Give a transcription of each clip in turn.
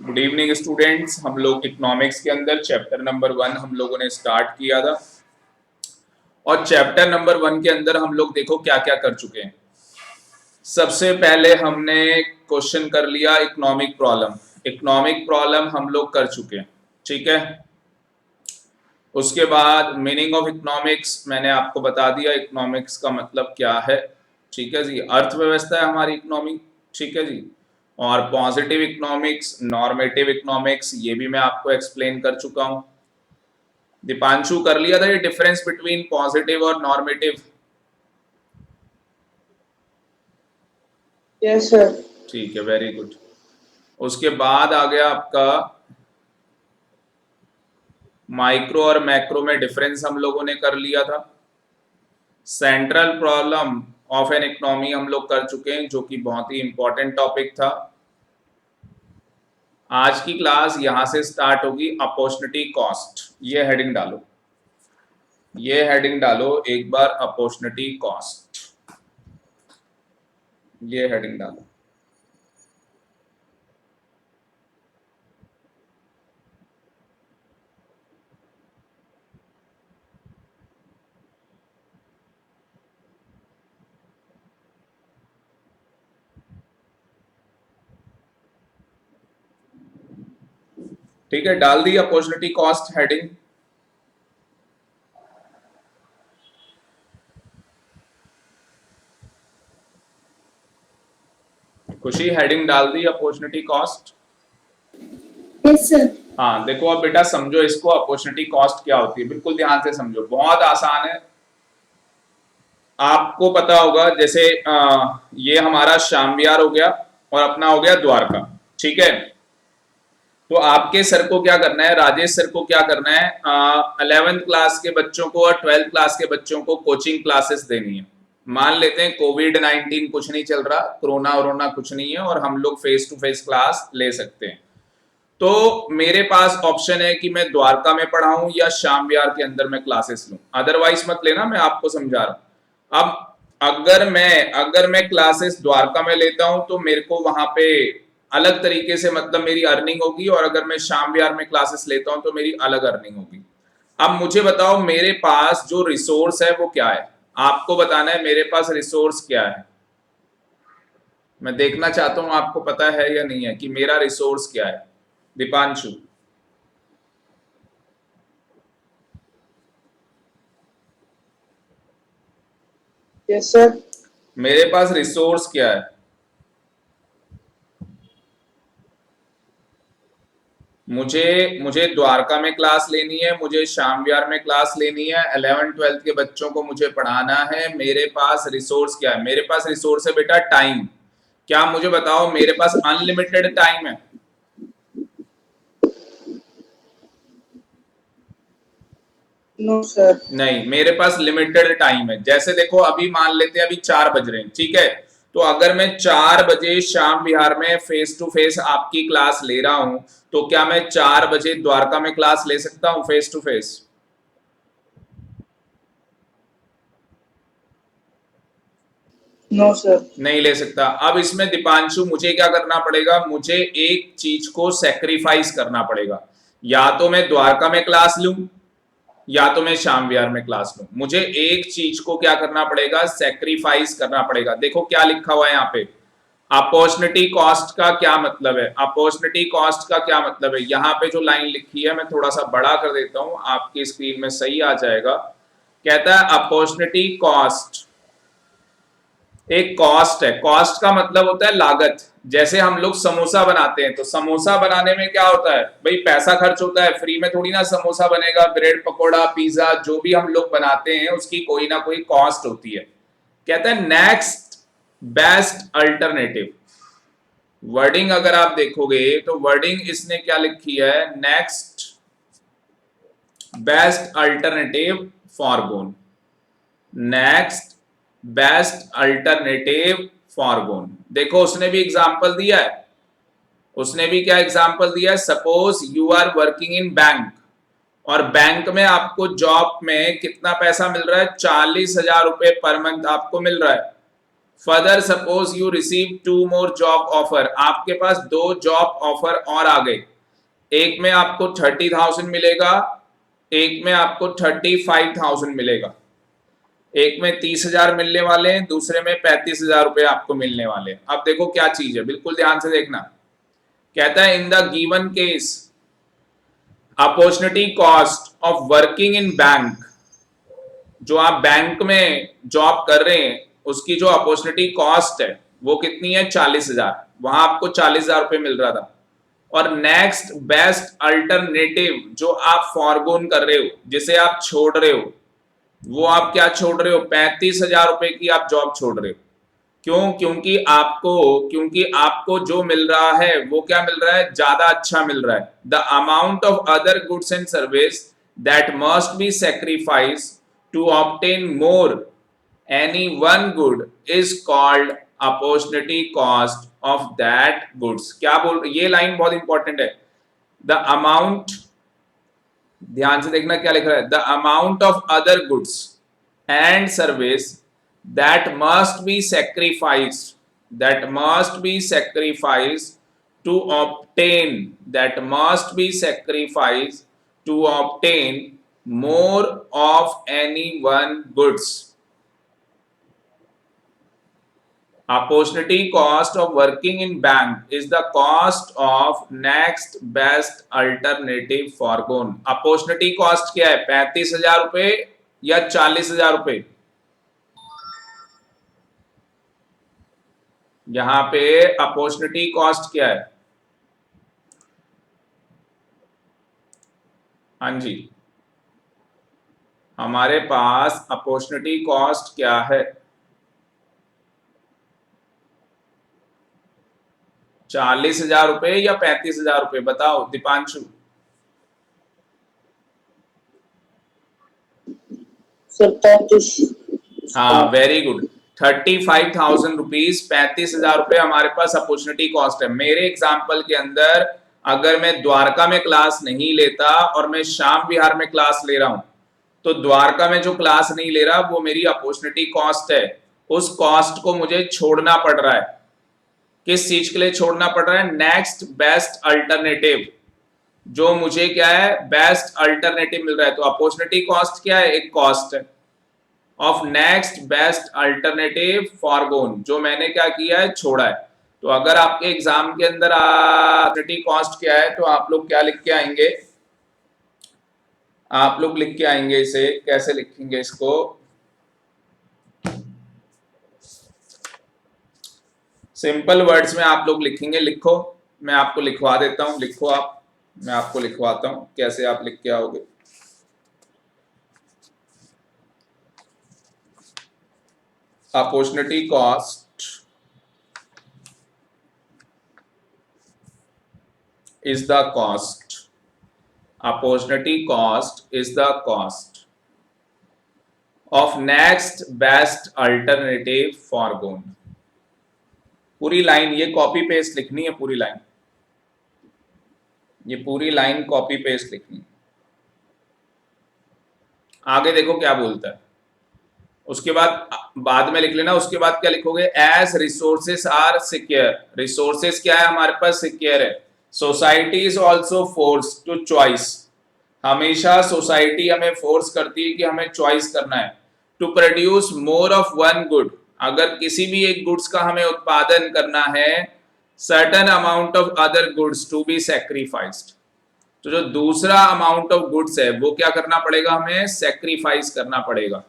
Good evening students. हम लोग economics के अंदर चैप्टर नंबर 1 हम लोगों ने स्टार्ट किया था और चैप्टर नंबर 1 के अंदर हम लोग देखो क्या क्या कर चुके हैं। सबसे पहले हमने क्वेश्चन कर लिया इकोनॉमिक प्रॉब्लम। इकोनॉमिक प्रॉब्लम हम लोग कर चुके हैं, ठीक है। उसके बाद मीनिंग ऑफ इकोनॉमिक्स मैंने आपको बता दिया, इकोनॉमिक्स का मतलब क्या है, ठीक है जी। अर्थव्यवस्था है हमारी इकोनॉमी, ठीक है जी। और पॉजिटिव इकोनॉमिक्स, नॉर्मेटिव इकोनॉमिक्स, ये भी मैं आपको एक्सप्लेन कर चुका हूं। दीपांशु कर लिया था ये डिफरेंस बिटवीन पॉजिटिव और नॉर्मेटिव? Yes sir. ठीक है, वेरी गुड। उसके बाद आ गया आपका माइक्रो और मैक्रो में डिफरेंस हम लोगों ने कर लिया था। Central problem of an economy हम लोग कर चुके हैं, जो कि बहुत ही इंपॉर्टेंट टॉपिक था। आज की क्लास यहां से स्टार्ट होगी, अपॉर्चुनिटी कॉस्ट। ये हेडिंग डालो, ये हेडिंग डालो एक बार, अपॉर्चुनिटी कॉस्ट, ये हेडिंग डालो। ठीक है, डाल दी अपॉर्चुनिटी कॉस्ट हेडिंग। खुशी हेडिंग डाल the opportunity cost? Yes sir. हाँ देखो, अब बेटा समझो इसको, अपॉर्चुनिटी कॉस्ट क्या होती है, बिल्कुल ध्यान से समझो, बहुत आसान है। आपको पता होगा जैसे ये हमारा श्याम विहार हो गया और अपना हो गया द्वारका, ठीक है। तो आपके सर को क्या करना है, राजेश सर को क्या करना है, 11th क्लास के बच्चों को और 12th क्लास के बच्चों को कोचिंग क्लासेस देनी है। मान लेते हैं कोविड-19 कुछ नहीं चल रहा, कोरोना वरोना कुछ नहीं है और हम लोग फेस टू फेस क्लास ले सकते हैं। तो मेरे पास ऑप्शन है कि मैं द्वारका में पढ़ाऊं या श्याम विहार के अंदर मैं क्लासेस लूं, अदरवाइज मत लेना, मैं आपको समझा रहा हूं। अब अगर मैं क्लासेस द्वारका में लेता हूं तो मेरे को वहां पे अलग तरीके से मतलब मेरी अर्निंग होगी, और अगर मैं श्याम विहार में क्लासेस लेता हूं तो मेरी अलग अर्निंग होगी। अब मुझे बताओ मेरे पास जो रिसोर्स है वो क्या है, आपको बताना है मेरे पास रिसोर्स क्या है। मैं देखना चाहता हूं आपको पता है या नहीं है कि मेरा रिसोर्स क्या है। Deepanshu, yes sir. मेरे पास रिसोर्स क्या है? मुझे द्वारका में क्लास लेनी है, मुझे श्याम विहार में क्लास लेनी है, 11th-12th के बच्चों को मुझे पढ़ाना है। मेरे पास रिसोर्स क्या है? मेरे पास रिसोर्स है बेटा टाइम। क्या मुझे बताओ मेरे पास अनलिमिटेड टाइम है? No sir. नहीं, मेरे पास लिमिटेड टाइम है। जैसे देखो अभी मान लेते हैं अभी 4 बज रहे हैं, ठीक है। तो अगर मैं 4 बजे श्याम विहार में फेस टू फेस आपकी क्लास ले रहा हूं, तो क्या मैं 4 बजे द्वारका में क्लास ले सकता हूं face to face? No sir. नहीं ले सकता। अब इसमें दीपांशु मुझे क्या करना पड़ेगा, मुझे एक चीज को सेक्रीफाइस करना पड़ेगा। या तो मैं द्वारका में क्लास लूं या तो मैं श्याम विहार में क्लास लूं। मुझे एक चीज को क्या करना पड़ेगा, सेक्रीफाइस करना पड़ेगा। देखो क्या लिखा हुआ है यहाँ पे, अपॉर्चुनिटी कॉस्ट का क्या मतलब है, अपॉर्चुनिटी कॉस्ट का क्या मतलब है। यहाँ पे जो लाइन लिखी है मैं थोड़ा सा बड़ा कर देता हूं, आपकी स्क्रीन में सही आ जाएगा। कहता है अपॉर्चुनिटी कॉस्ट एक कॉस्ट है। कॉस्ट का मतलब होता है लागत। जैसे हम लोग समोसा बनाते हैं तो समोसा बनाने में क्या होता है भाई, पैसा खर्च होता है, फ्री में थोड़ी ना समोसा बनेगा। ब्रेड पकोड़ा पिज्जा जो भी हम लोग बनाते हैं उसकी कोई ना कोई कॉस्ट होती है। कहता है नेक्स्ट बेस्ट अल्टरनेटिव। वर्डिंग अगर आप देखोगे तो वर्डिंग इसने क्या लिखी है, next best alternative foregone. Next best alternative foregone. देखो उसने भी एग्जांपल दिया है, उसने भी क्या एग्जांपल दिया है, suppose you are working in bank और बैंक में आपको जॉब में कितना पैसा मिल रहा है, 40,000 रुपए पर मंथ आपको मिल रहा है। Further suppose you receive 2 more job offer, आपके पास 2 जॉब ऑफर और आ गए, एक में आपको 30,000 मिलेगा, एक में आपको 35,000 मिलेगा, एक में 30,000 मिलने वाले हैं, दूसरे में 35,000 रुपए आपको मिलने वाले हैं। अब देखो क्या चीज है, बिल्कुल ध्यान से देखना। कहता है in the given case opportunity cost of working in bank, जो आप बैंक में जॉब कर रहे हैं उसकी जो अपॉर्चुनिटी कॉस्ट है वो कितनी है, 40,000, वहां आपको 40,000 रुपए मिल रहा था। और नेक्स्ट बेस्ट अल्टरनेटिव जो आप फॉरगोन कर रहे हो, जिसे आप छोड़ रहे हो, वो आप क्या छोड़ रहे हो, 35,000 रुपए की आप जॉब छोड़ रहे हो। क्यों? क्योंकि आपको जो मिल रहा है वो क्या मिल रहा है, ज्यादा अच्छा मिल रहा है। The amount of other goods and service that must be sacrifice to obtain more any one good is called opportunity cost of that goods. क्या बोल, ये लाइन बहुत इंपॉर्टेंट है। द अमाउंट, ध्यान से देखना क्या लिख रहा है, the amount of other goods and service that must be sacrificed to obtain more of any one goods. Opportunity cost of working in bank is the cost of next best alternative foregone. Opportunity cost क्या है, 35,000 रुपए या 40,000 रुपए? यहां पे opportunity cost क्या है? हाँ जी, हमारे पास अपॉर्चुनिटी कॉस्ट क्या है, 40,000 रुपए या 35,000 रुपए? बताओ दीपांशु। सर 35। हाँ, वेरी गुड, 35,000 रुपीज, 35,000 रुपए हमारे पास अपॉर्चुनिटी कॉस्ट है। मेरे एग्जाम्पल के अंदर अगर मैं द्वारका में क्लास नहीं लेता और मैं श्याम विहार में क्लास ले रहा हूं, तो द्वारका में जो क्लास नहीं ले रहा वो मेरी अपॉर्चुनिटी कॉस्ट है। उस कॉस्ट को मुझे छोड़ना पड़ रहा है। किस चीज के लिए छोड़ना पड़ रहा है? नेक्स्ट बेस्ट अल्टरनेटिव, जो मुझे क्या है, बेस्ट अल्टरनेटिव मिल रहा है। तो अपॉर्चुनिटी कॉस्ट क्या है, एक कॉस्ट है of next best alternative forgone, जो मैंने क्या किया है, छोड़ा है। तो अगर आपके एग्जाम के अंदर अपॉर्चुनिटी कॉस्ट क्या है, तो आप लोग क्या लिख के आएंगे, आप लोग लिख के आएंगे, इसे कैसे लिखेंगे, इसको सिंपल वर्ड्स में आप लोग लिखेंगे। लिखो, मैं आपको लिखवा देता हूं, लिखो आप, मैं आपको लिखवाता हूं कैसे आप लिख के आओगे। Opportunity cost is the cost. Opportunity cost is the cost of next best alternative foregone. पूरी लाइन ये कॉपी पेस्ट लिखनी है, पूरी लाइन, ये पूरी लाइन कॉपी पेस्ट लिखनी है। आगे देखो क्या बोलता है, उसके बाद में लिख लेना। उसके बाद क्या लिखोगे, as resources are secure. Resources क्या है हमारे पास, सिक्योर है। Society is also force to choice, हमेशा सोसाइटी हमें फोर्स करती है कि हमें चॉइस करना है। To produce more of one good, अगर किसी भी एक गुड्स का हमें उत्पादन करना है, certain amount of other goods to be sacrificed, तो जो दूसरा अमाउंट ऑफ गुड्स है वो क्या करना पड़ेगा, हमें सेक्रीफाइस करना पड़ेगा।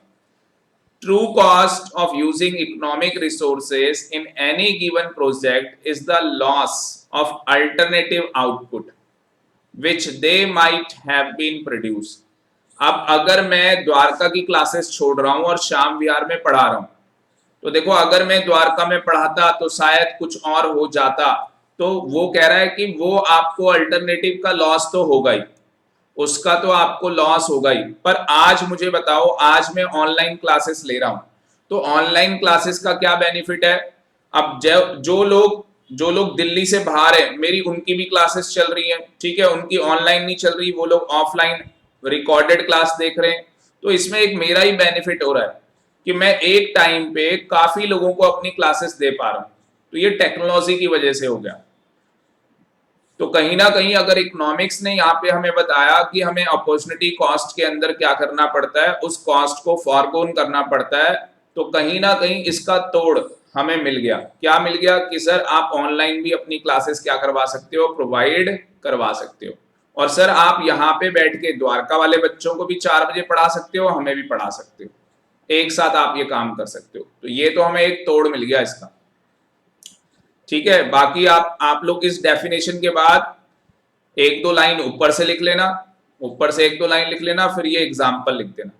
True cost of using economic resources in any given project is the loss of alternative output which they might have been produced. अब अगर मैं द्वारका की क्लासेस छोड़ रहा हूं और श्याम विहार में पढ़ा रहा हूं, तो देखो अगर मैं द्वारका में पढ़ाता तो शायद कुछ और हो जाता। तो वो कह रहा है कि वो आपको अल्टरनेटिव का लॉस तो होगा ही, उसका तो आपको लॉस होगा ही। पर आज मुझे बताओ, आज मैं ऑनलाइन क्लासेस ले रहा हूं, तो ऑनलाइन क्लासेस का क्या बेनिफिट है? अब जो लोग दिल्ली से बाहर है, मेरी उनकी भी क्लासेस चल रही हैं, ठीक है, उनकी ऑनलाइन नहीं चल रही, वो लोग ऑफलाइन रिकॉर्डेड क्लास देख रहे हैं, तो इसमें एक मेरा ही बेनिफिट हो रहा है। कि मैं एक टाइम पे काफी लोगों को अपनी क्लासेस दे पा रहा हूं। तो ये टेक्नोलॉजी की वजह से हो गया। तो कहीं ना कहीं अगर इकोनॉमिक्स ने यहाँ पे हमें बताया कि हमें अपॉर्चुनिटी कॉस्ट के अंदर क्या करना पड़ता है, उस कॉस्ट को फॉरगोन करना पड़ता है, तो कहीं ना कहीं इसका तोड़ हमें मिल गया। क्या मिल गया कि सर आप ऑनलाइन भी अपनी क्लासेस क्या करवा सकते हो, प्रोवाइड करवा सकते हो। और सर आप यहाँ पे बैठ के द्वारका वाले बच्चों को भी 4 बजे पढ़ा सकते हो, हमें भी पढ़ा सकते हो, एक साथ आप ये काम कर सकते हो। तो ये तो हमें एक तोड़ मिल गया इसका। ठीक है, बाकी आप लोग इस डेफिनेशन के बाद एक दो लाइन ऊपर से लिख लेना, ऊपर से एक दो लाइन लिख लेना, फिर ये एग्जाम्पल लिख देना,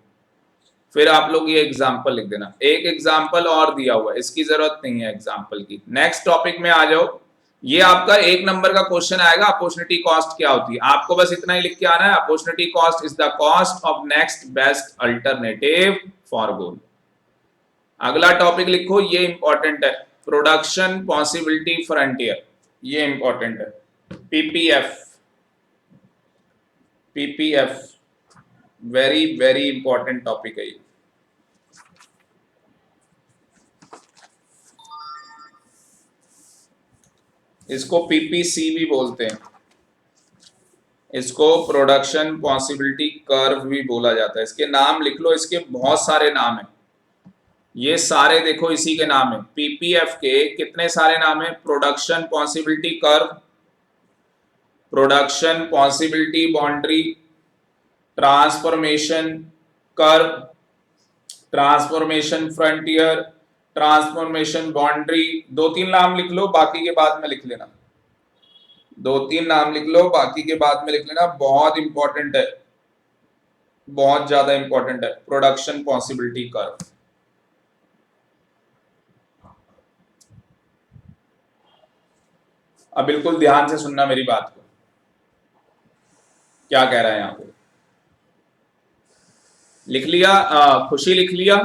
फिर आप लोग ये एग्जाम्पल लिख देना। एक एग्जाम्पल और दिया हुआ है, इसकी जरूरत नहीं है एग्जाम्पल की। नेक्स्ट टॉपिक में आ जाओ। ये आपका 1 नंबर का क्वेश्चन आएगा, अपॉर्चुनिटी कॉस्ट क्या होती है। आपको बस इतना ही लिख के आना है, opportunity cost is the cost of next best alternative foregone. अगला टॉपिक लिखो, ये इंपॉर्टेंट है, प्रोडक्शन पॉसिबिलिटी फ्रंटियर, ये इंपॉर्टेंट है। PPF, PPF very very important topic है ये। इसको पीपीसी भी बोलते हैं, इसको प्रोडक्शन पॉसिबिलिटी कर्व भी बोला जाता है। इसके नाम लिख लो, इसके बहुत सारे नाम हैं, ये सारे देखो इसी के नाम है। पीपीएफ के कितने सारे नाम है, production possibility curve, production possibility boundary, transformation curve, transformation frontier, transformation boundary. 2-3 नाम लिख लो, बाकी के बाद में लिख लेना। 2-3 नाम लिख लो, बाकी के बाद में लिख लेना, बहुत इंपॉर्टेंट है, बहुत ज्यादा इंपॉर्टेंट है प्रोडक्शन पॉसिबिलिटी कर्व। अब बिल्कुल ध्यान से सुनना मेरी बात को, क्या कह रहा है यहां पे। लिख लिया? खुशी लिख लिया?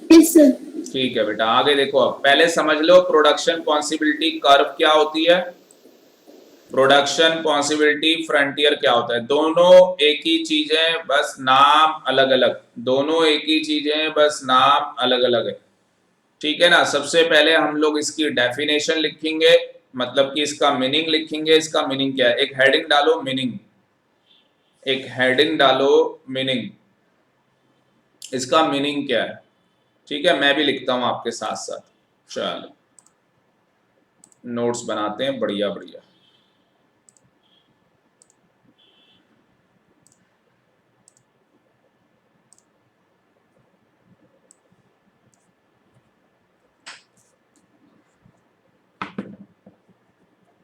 Yes, sir. ठीक है बेटा, आगे देखो। अब पहले समझ लो प्रोडक्शन पॉसिबिलिटी कर्व क्या होती है, प्रोडक्शन पॉसिबिलिटी फ्रंटियर क्या होता है। दोनों एक ही चीजें, बस नाम अलग अलग, दोनों एक ही चीजें, बस नाम अलग अलग है। ठीक है ना। सबसे पहले हम लोग इसकी डेफिनेशन लिखेंगे, मतलब कि इसका मीनिंग लिखेंगे। इसका मीनिंग क्या है, एक हेडिंग डालो मीनिंग, एक हेडिंग डालो मीनिंग, इसका मीनिंग क्या है। ठीक है, मैं भी लिखता हूं आपके साथ साथ। चलो नोट्स बनाते हैं, बढ़िया बढ़िया।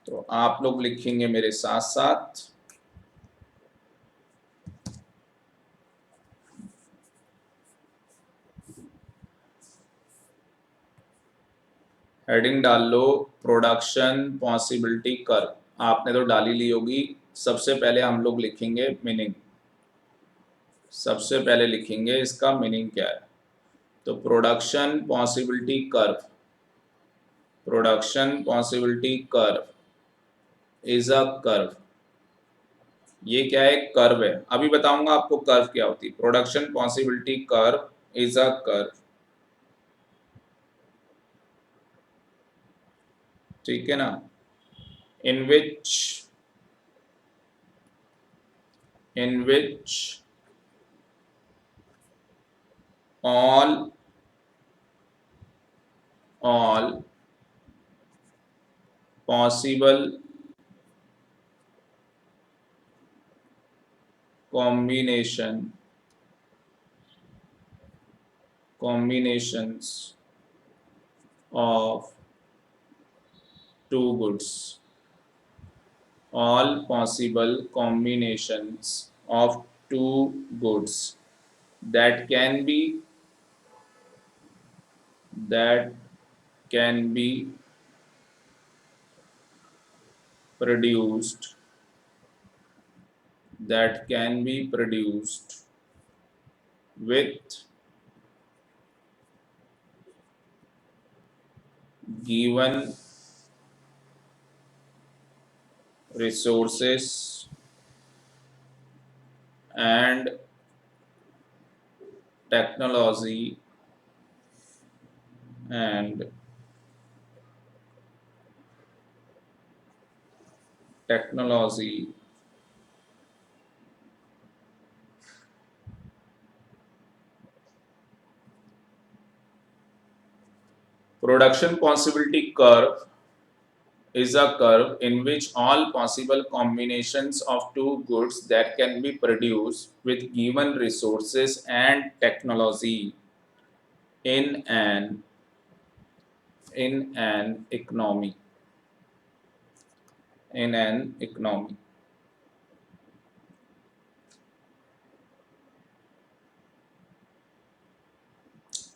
तो आप लोग लिखेंगे मेरे साथ साथ, हेडिंग डाल लो प्रोडक्शन पॉसिबिलिटी कर्व, आपने तो डाली ली होगी। सबसे पहले हम लोग लिखेंगे मीनिंग, सबसे पहले लिखेंगे इसका मीनिंग क्या है। तो production possibility curve, production possibility curve is a curve. ये क्या है, कर्व है। अभी बताऊंगा आपको कर्व क्या होती है। Production possibility curve is a curve, ठीक है ना, in which all possible combinations of two goods, all possible combinations of two goods that can be produced with given resources and technology and technology production possibility curve is a curve in which all possible combinations of two goods that can be produced with given resources and technology in an economy in an economy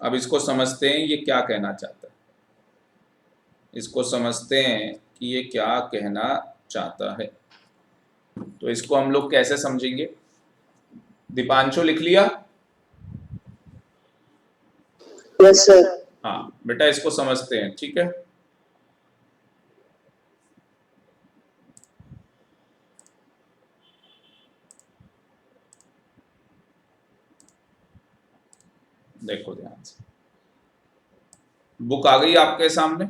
अब इसको समझते हैं ये क्या कहना चाहता है, इसको समझते हैं कि ये क्या कहना चाहता है। तो इसको हम लोग कैसे समझेंगे? दीपांशु लिख लिया? Yes sir. हाँ बेटा इसको समझते हैं, ठीक है। देखो ध्यान से, बुक आ गई आपके सामने?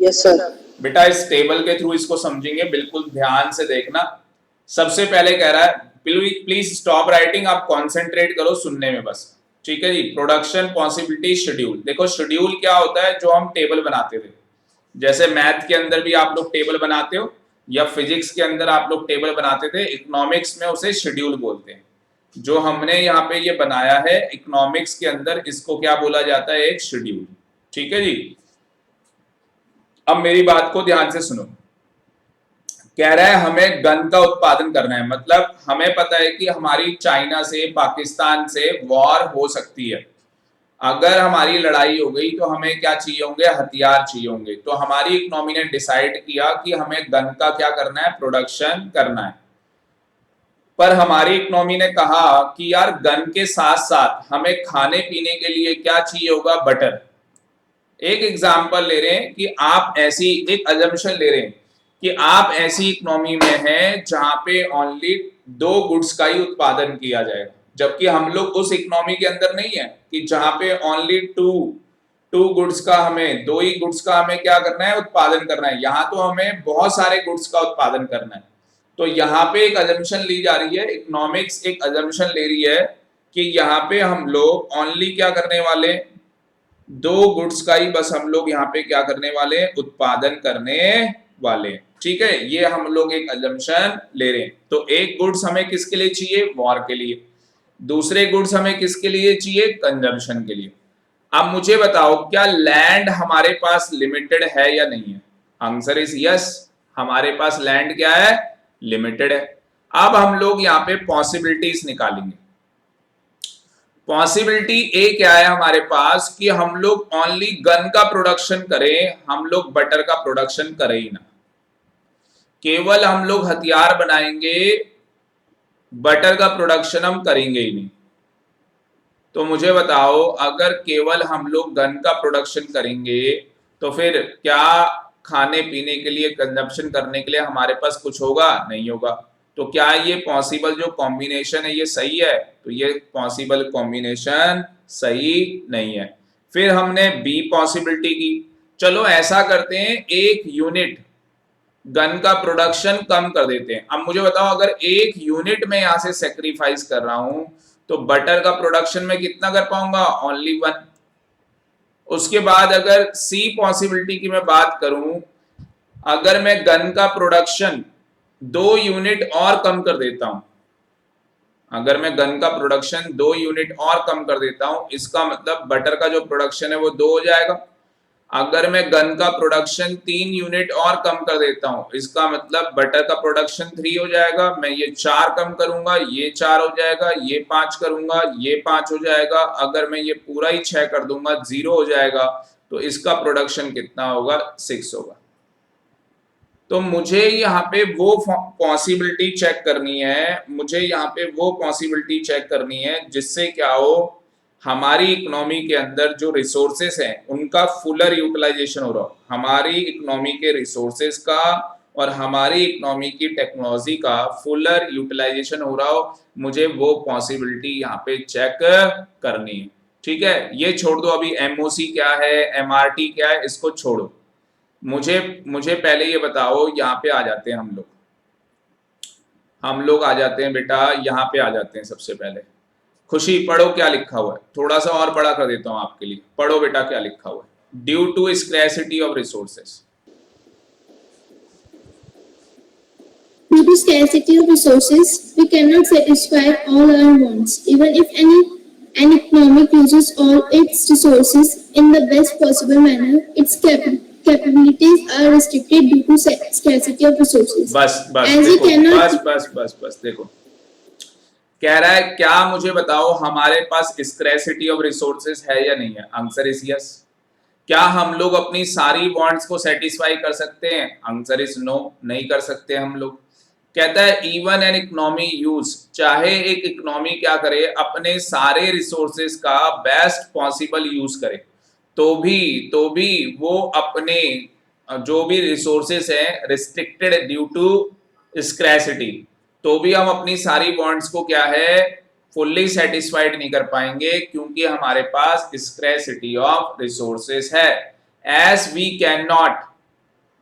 Yes sir. बेटा इस टेबल के थ्रू इसको समझेंगे, बिल्कुल ध्यान से देखना। सबसे पहले कह रहा है प्लीज स्टॉप राइटिंग, आप कॉन्सेंट्रेट करो सुनने में बस, ठीक है जी। प्रोडक्शन पॉसिबिलिटी शेड्यूल, देखो शेड्यूल क्या होता है, जो हम टेबल बनाते थे, जैसे मैथ के अंदर भी आप लोग टेबल बनाते हो या फिजिक्स के अंदर आप लोग टेबल बनाते थे, इकोनॉमिक्स में उसे शेड्यूल बोलते हैं। जो हमने यहाँ पे ये बनाया है इकोनॉमिक्स के अंदर, इसको क्या बोला जाता है, एक शेड्यूल, ठीक है जी। अब मेरी बात को ध्यान से सुनो, कह रहा है हमें गन का उत्पादन करना है, मतलब हमें पता है कि हमारी चाइना से, पाकिस्तान से वॉर हो सकती है। अगर हमारी लड़ाई हो गई तो हमें क्या चाहिए होंगे, हथियार चाहिए होंगे। तो हमारी इकोनॉमी ने डिसाइड किया कि हमें गन का क्या करना है, प्रोडक्शन करना है। पर हमारी इकोनॉमी ने कहा कि यार गन के साथ साथ हमें खाने पीने के लिए क्या चाहिए होगा, बटर। एक एग्जांपल ले रहे हैं कि आप ऐसी एक अजम्पशन ले रहे हैं कि आप ऐसी इकोनॉमी में हैं जहां पे ओनली 2 गुड्स का ही उत्पादन किया जाएगा, जबकि हम लोग उस इकोनॉमी के अंदर नहीं है कि जहां पे ओनली टू गुड्स का, हमें 2 ही गुड्स का हमें क्या करना है, उत्पादन करना है। यहाँ तो हमें बहुत सारे गुड्स का उत्पादन करना है। तो यहाँ पे एक अजम्पशन ली जा रही है, इकोनॉमिक्स एक अजम्पशन ले रही है कि यहाँ पे हम लोग ओनली क्या करने वाले, 2 गुड्स का ही बस हम लोग यहाँ पे क्या करने वाले हैं, उत्पादन करने वाले, ठीक है। ये हम लोग एक अजम्पशन ले रहे हैं। तो एक गुड्स हमें किसके लिए चाहिए, वॉर के लिए। दूसरे गुड्स हमें किसके लिए चाहिए, कंजम्पशन के लिए। अब मुझे बताओ क्या लैंड हमारे पास लिमिटेड है या नहीं है? आंसर इज यस, हमारे पास लैंड क्या है, लिमिटेड है। अब हम लोग यहाँ पे पॉसिबिलिटीज निकालेंगे। पॉसिबिलिटी ए क्या है हमारे पास कि हम लोग ओनली गन का प्रोडक्शन करें, हम लोग बटर का प्रोडक्शन करें ही ना, केवल हम लोग हथियार बनाएंगे, बटर का प्रोडक्शन हम करेंगे ही नहीं। तो मुझे बताओ अगर केवल हम लोग गन का प्रोडक्शन करेंगे तो फिर क्या खाने पीने के लिए, कंजप्शन करने के लिए हमारे पास कुछ होगा, नहीं होगा। तो क्या ये पॉसिबल जो कॉम्बिनेशन है ये सही है? तो ये पॉसिबल कॉम्बिनेशन सही नहीं है। फिर हमने बी पॉसिबिलिटी की, चलो ऐसा करते हैं 1 यूनिट गन का प्रोडक्शन कम कर देते हैं। अब मुझे बताओ अगर 1 यूनिट में यहां से सेक्रीफाइस कर रहा हूं तो बटर का प्रोडक्शन में कितना कर पाऊंगा, ओनली 1। उसके बाद अगर सी पॉसिबिलिटी की मैं बात करूं, अगर मैं गन का प्रोडक्शन 2 यूनिट और कम कर देता हूं, अगर मैं गन का प्रोडक्शन 2 यूनिट और कम कर देता हूं, इसका मतलब बटर का जो प्रोडक्शन है वो 2 हो जाएगा। अगर मैं गन का प्रोडक्शन 3 यूनिट और कम कर देता हूं, इसका मतलब बटर का प्रोडक्शन 3 हो जाएगा। मैं ये 4 कम करूंगा, ये 4 हो जाएगा, ये 5 करूंगा, ये 5 हो जाएगा। अगर मैं ये पूरा ही 6 कर दूंगा, 0 हो जाएगा। तो इसका प्रोडक्शन कितना होगा, 6 होगा। तो मुझे यहाँ पे वो पॉसिबिलिटी चेक करनी है, मुझे यहाँ पे वो पॉसिबिलिटी चेक करनी है जिससे क्या हो, हमारी इकोनॉमी के अंदर जो रिसोर्सेस हैं उनका फुलर यूटिलाइजेशन हो रहा हो, हमारी इकोनॉमी के रिसोर्सेस का और हमारी इकोनॉमी की टेक्नोलॉजी का फुलर यूटिलाइजेशन हो रहा हो, मुझे वो पॉसिबिलिटी यहाँ पे चेक करनी है। ठीक है, ये छोड़ दो, अभी एमओसी क्या है, एमआरटी क्या है, इसको छोड़ो। मुझे मुझे पहले ये बताओ, यहाँ पे आ जाते हैं हम लोग आ जाते हैं बेटा, यहाँ पे आ जाते हैं। सबसे पहले खुशी पढ़ो क्या लिखा हुआ है, थोड़ा सा और बड़ा कर देता हूँ आपके लिए। पढ़ो बेटा क्या लिखा हुआ है। Due to scarcity of resources. Due to scarcity of resources, we cannot satisfy all our wants. Even if an economic uses all its resources in the best possible manner, its capabilities are restricted due to scarcity of resources. बस बस As we देखो, cannot बस देखो, कह रहा है क्या, मुझे बताओ हमारे पास स्कैर्सिटी ऑफ रिसोर्सेस है या नहीं है। Answer is yes. क्या हम लोग अपनी सारी वांट्स को सेटिस्फाई कर सकते हैं? आंसर इज नो, नहीं कर सकते हम लोग। कहता है इवन एन इकोनॉमी यूज, चाहे एक इकोनॉमी क्या करे, अपने सारे रिसोर्सेस का बेस्ट पॉसिबल यूज करे, तो भी वो अपने जो भी रिसोर्सेस हैं रिस्ट्रिक्टेड ड्यू टू स्क्रैसिटी, तो भी हम अपनी सारी वांट्स को क्या है, फुल्ली सेटिस्फाइड नहीं कर पाएंगे, क्योंकि हमारे पास स्क्रैसिटी ऑफ रिसोर्सेस है। As we can not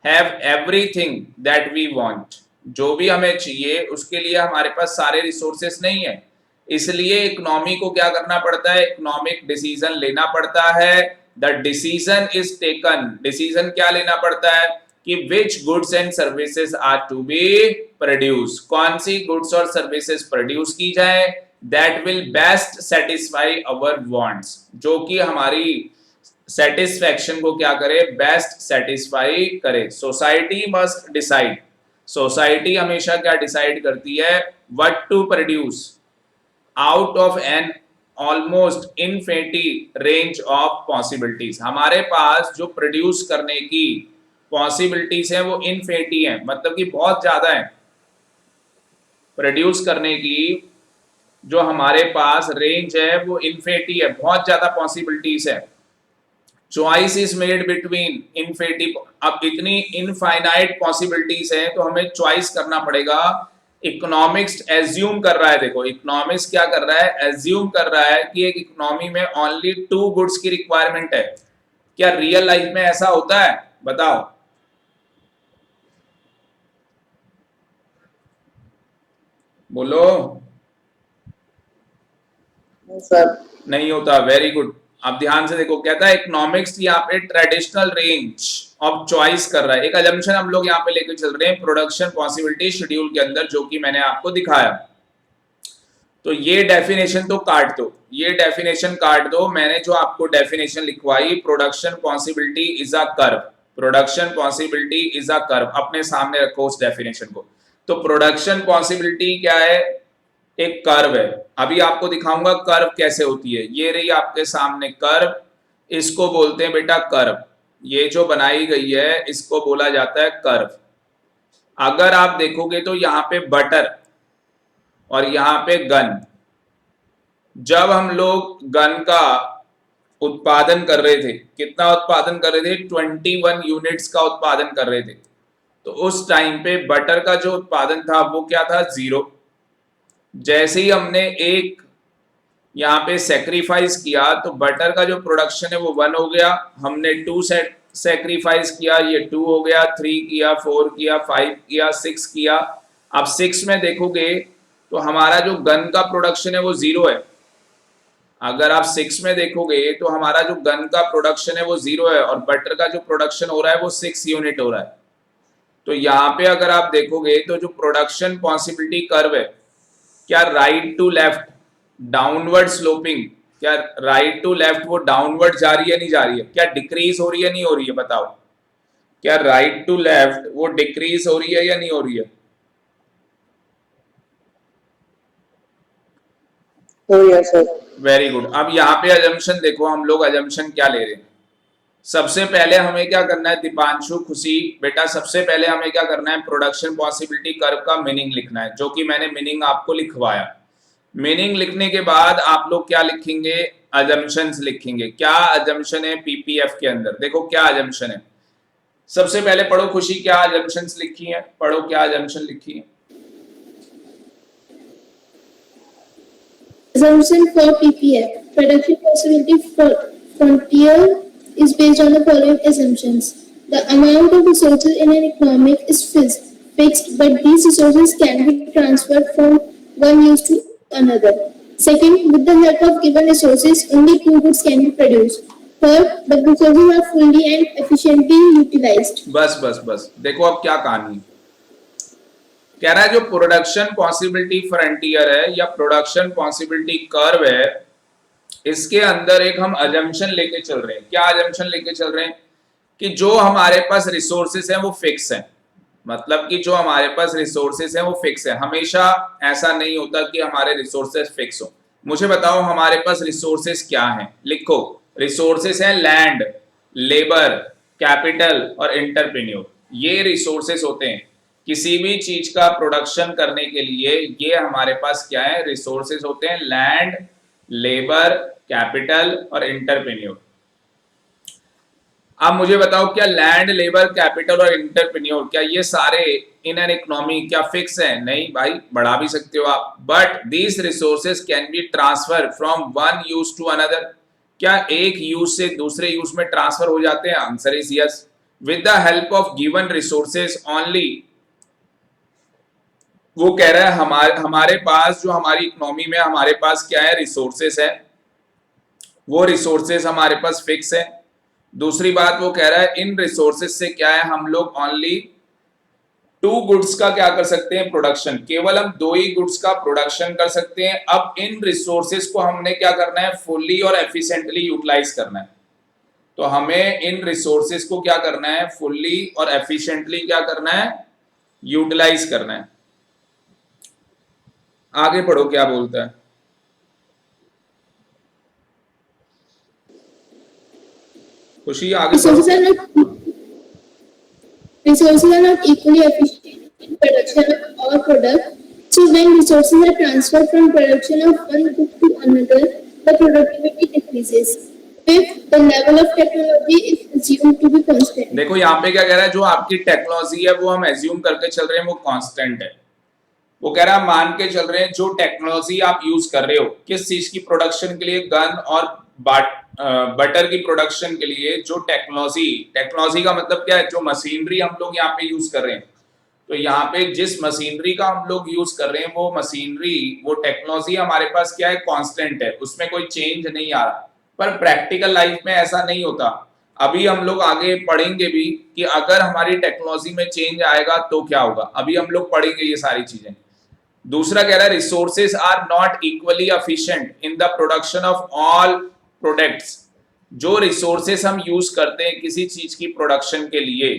have everything that we want, जो भी हमें चाहिए उसके लिए हमारे पास सारे रिसोर्सेस नहीं है, इसलिए इकोनॉमी को क्या करना पड़ता है, इकोनॉमिक डिसीजन लेना पड़ता है। The decision is taken, decision क्या लेना पड़ता है कि which goods and services are to be produce, कौन सी गुड्स और सर्विसेज प्रोड्यूस की जाए that will best satisfy our wants, जो कि हमारी सेटिस्फैक्शन को क्या करे, बेस्ट सेटिस्फाई करे। सोसाइटी मस्ट डिसाइड, सोसाइटी हमेशा क्या डिसाइड करती है, what to produce out of an almost infinity range of possibilities. हमारे पास जो प्रोड्यूस करने की पॉसिबिलिटीज है वो इनफिनिटी है, मतलब कि बहुत ज्यादा है। प्रोड्यूस करने की जो हमारे पास रेंज है वो इनफिनिटी है, बहुत ज्यादा पॉसिबिलिटीज है। Choice is made between infinity, अब इतनी इनफाइनाइट पॉसिबिलिटीज है तो हमें चॉइस करना पड़ेगा। इकोनॉमिक्स एज्यूम कर रहा है, देखो इकोनॉमिक्स क्या कर रहा है, एज्यूम कर रहा है कि एक इकोनॉमी में ओनली 2 गुड्स की रिक्वायरमेंट है। क्या रियल लाइफ में ऐसा होता है, बताओ? बोलो। सर नहीं होता, वेरी गुड। अब ध्यान से देखो, कहता है इकोनॉमिक्स यहाँ पे ट्रेडिशनल रेंज ऑफ चॉइस कर रहा है। एक अजम्पशन हम लोग यहाँ पे लेकर चल रहे हैं प्रोडक्शन पॉसिबिलिटी शेड्यूल के अंदर, जो कि मैंने आपको दिखाया। तो ये डेफिनेशन तो काट दो, ये डेफिनेशन काट दो। मैंने जो आपको डेफिनेशन लिखवाई, production possibility is a curve, production possibility is a curve, अपने सामने रखो उस डेफिनेशन को। तो प्रोडक्शन पॉसिबिलिटी क्या है, एक कर्व है। अभी आपको दिखाऊंगा कर्व कैसे होती है। ये रही आपके सामने कर्व, इसको बोलते हैं बेटा कर्व। ये जो बनाई गई है इसको बोला जाता है कर्व। अगर आप देखोगे तो यहाँ पे बटर और यहाँ पे गन, जब हम लोग गन का उत्पादन कर रहे थे, कितना उत्पादन कर रहे थे, 21 यूनिट्स का उत्पादन कर रहे थे। तो उस टाइम पे बटर का जो उत्पादन था वो क्या था, 0। जैसे ही हमने एक यहाँ पे सेक्रीफाइस किया तो बटर का जो प्रोडक्शन है वो 1 हो गया। हमने 2 सेक्रीफाइस किया, ये 2 हो गया, 3 किया, 4 किया, 5 किया, 6 किया। अब 6 में देखोगे तो हमारा जो गन का प्रोडक्शन है वो 0 है। अगर आप 6 में देखोगे तो हमारा जो गन का प्रोडक्शन है वो 0 है और बटर का जो प्रोडक्शन हो रहा है वो 6 यूनिट हो रहा है। तो यहाँ पे अगर आप देखोगे तो जो प्रोडक्शन पॉसिबिलिटी कर्व है, क्या right to left downward sloping, क्या राइट टू लेफ्ट वो डाउनवर्ड जा रही है नहीं जा रही है, क्या डिक्रीज हो रही है नहीं हो रही है, बताओ? क्या राइट टू लेफ्ट वो डिक्रीज हो रही है या नहीं हो रही है? सर। Very good. अब यहाँ पे अजम्पशन देखो, हम लोग अजम्पशन क्या ले रहे हैं। सबसे पहले हमें क्या करना है दीपांशु, खुशी बेटा, सबसे पहले हमें क्या करना है, प्रोडक्शन पॉसिबिलिटी कर्व का मीनिंग लिखना है, जो कि मैंने मीनिंग आपको लिखवाया। मीनिंग लिखने के बाद आप लोग क्या लिखेंगे, अजम्पशंस लिखेंगे। क्या अजम्पशन है पीपीएफ के अंदर, देखो क्या अजम्पशन है। सबसे पहले पढ़ो खुशी क्या assumptions लिखी हैं, पढ़ो क्या assumption लिखी है। Assumption for PPF. Production possibility for frontier is based on the following assumptions. The amount of resources in an economic is fixed, but these resources can be transferred from one use to another. Second, with the help of given resources, only two goods can be produced. Third, the resources are fully and efficiently utilized. बस देखो अब क्या कहानी है। कह रहा है जो प्रोडक्शन पॉसिबिलिटी फ्रंटियर है या प्रोडक्शन पॉसिबिलिटी कर्व है, इसके अंदर एक हम अजम्पशन लेके चल रहे हैं। क्या अजम्पशन लेके चल रहे हैं कि जो हमारे पास रिसोर्सेस हैं वो फिक्स हैं, मतलब कि जो हमारे पास रिसोर्सेस हैं वो फिक्स है। हमेशा ऐसा नहीं होता कि हमारे रिसोर्सेस फिक्स हो। मुझे बताओ हमारे पास रिसोर्सेस क्या हैं, लिखो। रिसोर्सेस हैं लैंड, लेबर, कैपिटल और एंटरप्रेन्योर। ये रिसोर्सेस होते हैं किसी भी चीज का प्रोडक्शन करने के लिए। ये हमारे पास क्या है, रिसोर्सेस होते हैं लैंड, लेबर, कैपिटल और एंटरप्रेन्योर। अब मुझे बताओ क्या लैंड, लेबर, कैपिटल और एंटरप्रेन्योर क्या ये सारे इन एन इकोनॉमी क्या फिक्स है? नहीं भाई, बढ़ा भी सकते हो आप। But these resources can be transfer from one use to another. क्या एक यूज से दूसरे यूज में ट्रांसफर हो जाते हैं? Answer is yes, with the help of given resources only. वो कह रहा है हमारे पास जो हमारी इकोनॉमी में हमारे पास क्या है, रिसोर्सेस है, वो रिसोर्सेस हमारे पास फिक्स है। दूसरी बात वो कह रहा है इन रिसोर्सेस से क्या है, हम लोग ओनली टू गुड्स का क्या कर सकते हैं, प्रोडक्शन। केवल हम दो ही गुड्स का प्रोडक्शन कर सकते हैं। अब इन रिसोर्सेस को हमने क्या करना है, फुल्ली और एफिशिएंटली यूटिलाइज करना है। तो हमें इन रिसोर्सेस को क्या करना है, फुल्ली और एफिशिएंटली क्या करना है, यूटिलाइज करना है। आगे पढ़ो क्या बोलता है। खुशी आगे पढ़ो। Resources are not equally efficient in production of all products. So when resources are transferred from production of one good to another, the productivity decreases. Fifth, the level of technology is assumed to be constant. देखो यहाँ पे क्या कह रहा है, जो आपकी technology है वो हम एज्यूम करके चल रहे हैं वो कांस्टेंट है। वो कह रहा है मान के चल रहे हैं जो टेक्नोलॉजी आप यूज कर रहे हो किस चीज की प्रोडक्शन के लिए, गन और बटर की प्रोडक्शन के लिए, जो टेक्नोलॉजी का मतलब क्या है, जो मशीनरी हम लोग यहाँ पे यूज कर रहे हैं। तो यहाँ पे जिस मशीनरी का हम लोग यूज कर रहे हैं वो मशीनरी, वो टेक्नोलॉजी हमारे पास क्या है, कांस्टेंट है, उसमें कोई चेंज नहीं आ रहा। पर प्रैक्टिकल लाइफ में ऐसा नहीं होता। अभी हम लोग आगे पढ़ेंगे भी कि अगर हमारी टेक्नोलॉजी में चेंज आएगा तो क्या होगा, अभी हम लोग पढ़ेंगे ये सारी चीजें। दूसरा कह रहा है resources are not equally efficient in the production of all products. जो रिसोर्सेस हम यूज करते हैं किसी चीज की प्रोडक्शन के लिए,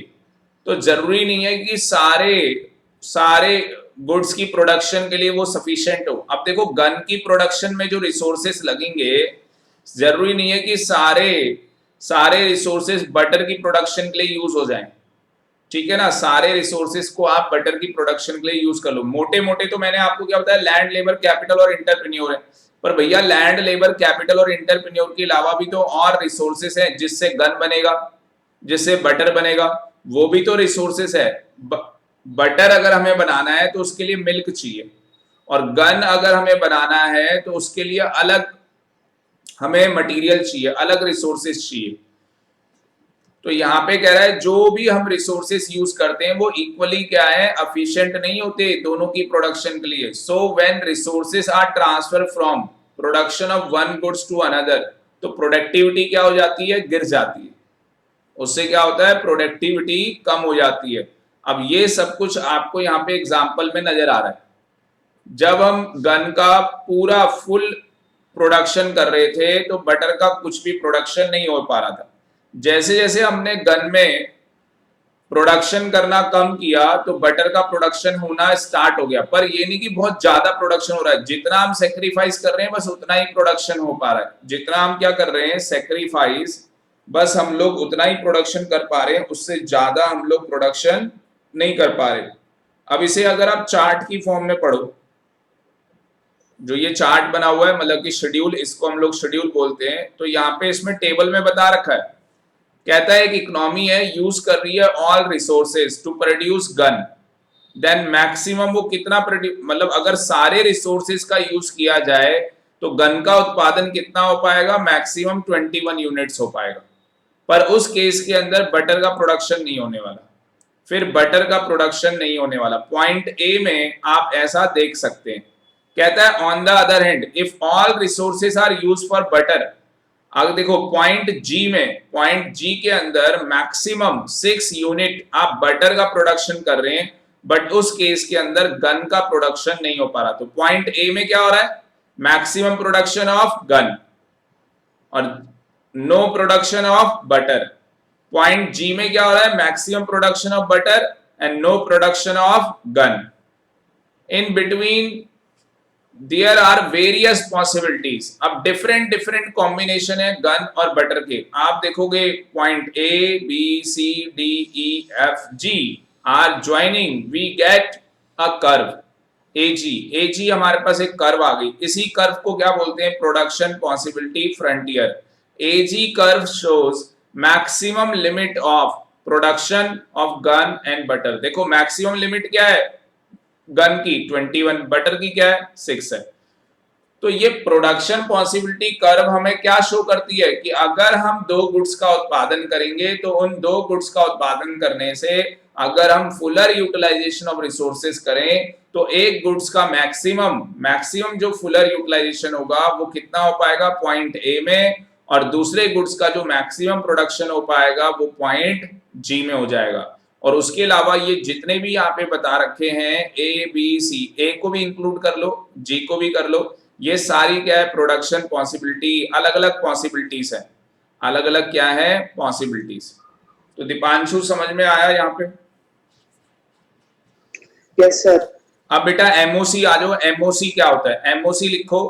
तो जरूरी नहीं है कि सारे गुड्स की प्रोडक्शन के लिए वो सफिशिएंट हो। अब देखो गन की प्रोडक्शन में जो रिसोर्सेस लगेंगे, जरूरी नहीं है कि सारे रिसोर्सेस बटर की प्रोडक्शन के लिए यूज हो जाएं, ठीक है ना। सारे रिसोर्सेस को आप बटर की प्रोडक्शन के लिए यूज कर लो। मोटे मोटे तो मैंने आपको क्या बताया, लैंड, लेबर, कैपिटल और एंटरप्रेन्योर है। पर भैया लैंड, लेबर, कैपिटल और एंटरप्रेन्योर के अलावा भी तो और रिसोर्सेस हैं, जिससे गन बनेगा, जिससे बटर बनेगा, वो भी तो रिसोर्सेस है। बटर अगर हमें बनाना है तो उसके लिए मिल्क चाहिए, और गन अगर हमें बनाना है तो उसके लिए अलग हमें मटेरियल चाहिए, अलग रिसोर्सेस चाहिए। तो यहाँ पे कह रहा है जो भी हम रिसोर्सेस यूज करते हैं वो इक्वली क्या है, एफिशिएंट नहीं होते दोनों की प्रोडक्शन के लिए। So when resources are transfer from production of one goods to another, तो प्रोडक्टिविटी क्या हो जाती है, गिर जाती है। उससे क्या होता है, प्रोडक्टिविटी कम हो जाती है। अब ये सब कुछ आपको यहाँ पे एग्जाम्पल में नजर आ रहा है। जब हम गन का पूरा फुल प्रोडक्शन कर रहे थे तो बटर का कुछ भी प्रोडक्शन नहीं हो पा रहा था। जैसे जैसे हमने गन में प्रोडक्शन करना कम किया तो बटर का प्रोडक्शन होना स्टार्ट हो गया। पर ये नहीं कि बहुत ज्यादा प्रोडक्शन हो रहा है, जितना हम सेक्रीफाइस कर रहे हैं बस उतना ही प्रोडक्शन हो पा रहा है। जितना हम क्या कर रहे हैं, सेक्रीफाइस, बस हम लोग उतना ही प्रोडक्शन कर पा रहे हैं, उससे ज्यादा हम लोग प्रोडक्शन नहीं कर पा रहे। अब इसे अगर आप चार्ट की फॉर्म में पढ़ो, जो ये चार्ट बना हुआ है, मतलब कि शेड्यूल, इसको हम लोग शेड्यूल बोलते हैं। तो यहाँ पे इसमें टेबल में बता रखा है कहता है एक इकोनॉमी है यूज कर रही है all resources to produce gun, then maximum वो कितना प्रोड्यूस, मतलब अगर सारे रिसोर्सेज का यूज किया जाए तो गन का उत्पादन कितना हो पाएगा, मैक्सिमम 21 यूनिट्स हो पाएगा। पर उस केस के अंदर बटर का प्रोडक्शन नहीं होने वाला, फिर बटर का प्रोडक्शन नहीं होने वाला। पॉइंट ए में आप ऐसा देख सकते हैं, कहता है on the other hand if all resources are use for butter. अगर देखो पॉइंट जी में, पॉइंट जी के अंदर मैक्सिमम 6 यूनिट आप बटर का प्रोडक्शन कर रहे हैं, बट उस केस के अंदर गन का प्रोडक्शन नहीं हो पा रहा। तो पॉइंट ए में क्या हो रहा है, मैक्सिमम प्रोडक्शन ऑफ गन और no production of butter. Point G में क्या हो रहा है, maximum production of butter and no production of gun. In between there are various possibilities. अब डिफरेंट डिफरेंट कॉम्बिनेशन है गन और बटर के। आप देखोगे point A B C D E F G are joining, we get a curve AG. AG हमारे पास एक curve आ गई, इसी कर्व को क्या बोलते हैं, production possibility frontier. AG curve shows maximum limit of production of gun and butter. देखो मैक्सिमम लिमिट क्या है गन की 21, बटर की क्या है 6 है। तो ये प्रोडक्शन पॉसिबिलिटी कर्व हमें क्या शो करती है कि अगर हम दो गुड्स का उत्पादन करेंगे तो उन दो गुड्स का उत्पादन करने से अगर हम फुलर यूटिलाइजेशन ऑफ रिसोर्सेज करें तो एक गुड्स का मैक्सिमम जो फुलर यूटिलाइजेशन होगा वो कितना हो पाएगा पॉइंट ए में, और दूसरे गुड्स का जो मैक्सिमम प्रोडक्शन हो पाएगा वो पॉइंट जी में हो जाएगा। और उसके अलावा ये जितने भी यहाँ पे बता रखे हैं ए बी सी, ए को भी इंक्लूड कर लो, जी को भी कर लो, ये सारी क्या है प्रोडक्शन पॉसिबिलिटी, अलग अलग पॉसिबिलिटीज है, अलग अलग क्या है पॉसिबिलिटीज। तो दीपांशु समझ में आया यहाँ पे? Yes, sir. अब बेटा एमओसी आ जाओ। एमओसी क्या होता है, एमओसी लिखो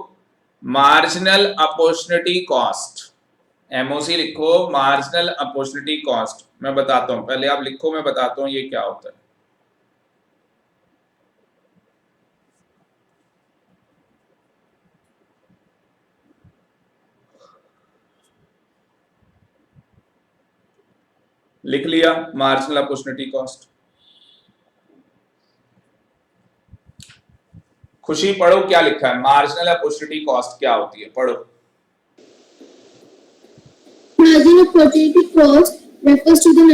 मार्जिनल अपॉर्चुनिटी कॉस्ट। एमओसी लिखो मार्जिनल अपॉर्चुनिटी कॉस्ट। मैं बताता हूं, पहले आप लिखो मैं बताता हूं ये क्या होता है। लिख लिया मार्जिनल अपॉर्चुनिटी कॉस्ट। खुशी पढ़ो क्या लिखा है, मार्जिनल अपॉर्चुनिटी कॉस्ट क्या होती है, पढ़ो। Margin opportunity cost refers to the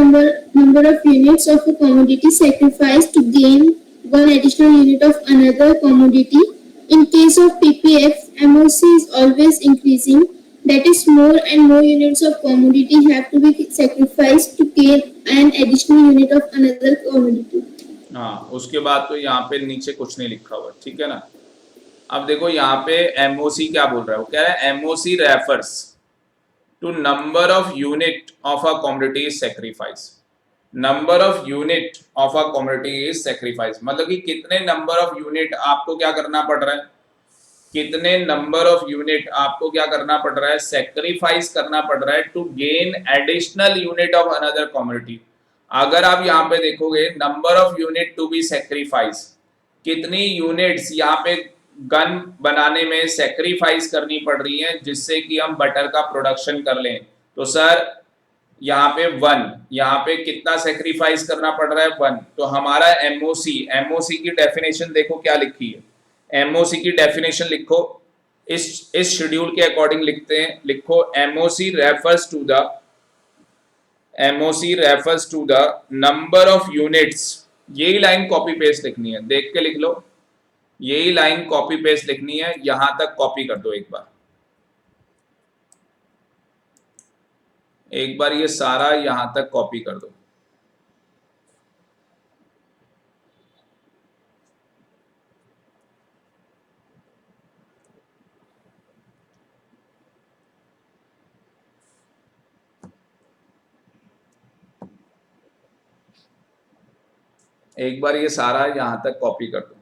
number of units of a commodity sacrificed to gain one additional unit of another commodity. In case of PPF, MOC is always increasing. That is, more and more units of commodity have to be sacrificed to gain an additional unit of another commodity. हाँ उसके बाद तो यहाँ पे नीचे कुछ नहीं लिखा हुआ, ठीक है ना। अब देखो यहाँ पे एमओसी क्या बोल रहा है, वो कह रहा है MOC refers to number of unit of a commodity is sacrifice. Number of unit of a commodity is sacrifice, मतलब कि कितने नंबर ऑफ यूनिट आपको क्या करना पड़ रहा है, कितने नंबर ऑफ यूनिट आपको क्या करना पड़ रहा है, सैक्रिफाइस करना पड़ रहा है to gain additional unit of another commodity. अगर आप यहाँ पे देखोगे number of unit to be sacrifice, कितनी यूनिट्स यहाँ पे गन बनाने में सैक्रिफाइस करनी पड़ रही हैं जिससे कि हम बटर का प्रोडक्शन कर लें। तो सर यहाँ पे 1, यहाँ पे कितना सैक्रिफाइस करना पड़ रहा है 1। तो हमारा एमओसी, एमओसी की डेफिनेशन देखो क्या लिखी है, एमओसी की डेफिनेशन लिखो, इस शेड्यूल के अकॉर्डिंग लिखते हैं, लिखो MOC refers to the, MOC refers to the number of units. यही लाइन कॉपी पेस्ट लिखनी है, देख के लिख लो, यही लाइन कॉपी पेस्ट लिखनी है, यहां तक कॉपी कर दो एक बार, एक बार ये सारा यहां तक कॉपी कर दो। एक बार ये सारा यहां तक कॉपी कर दो।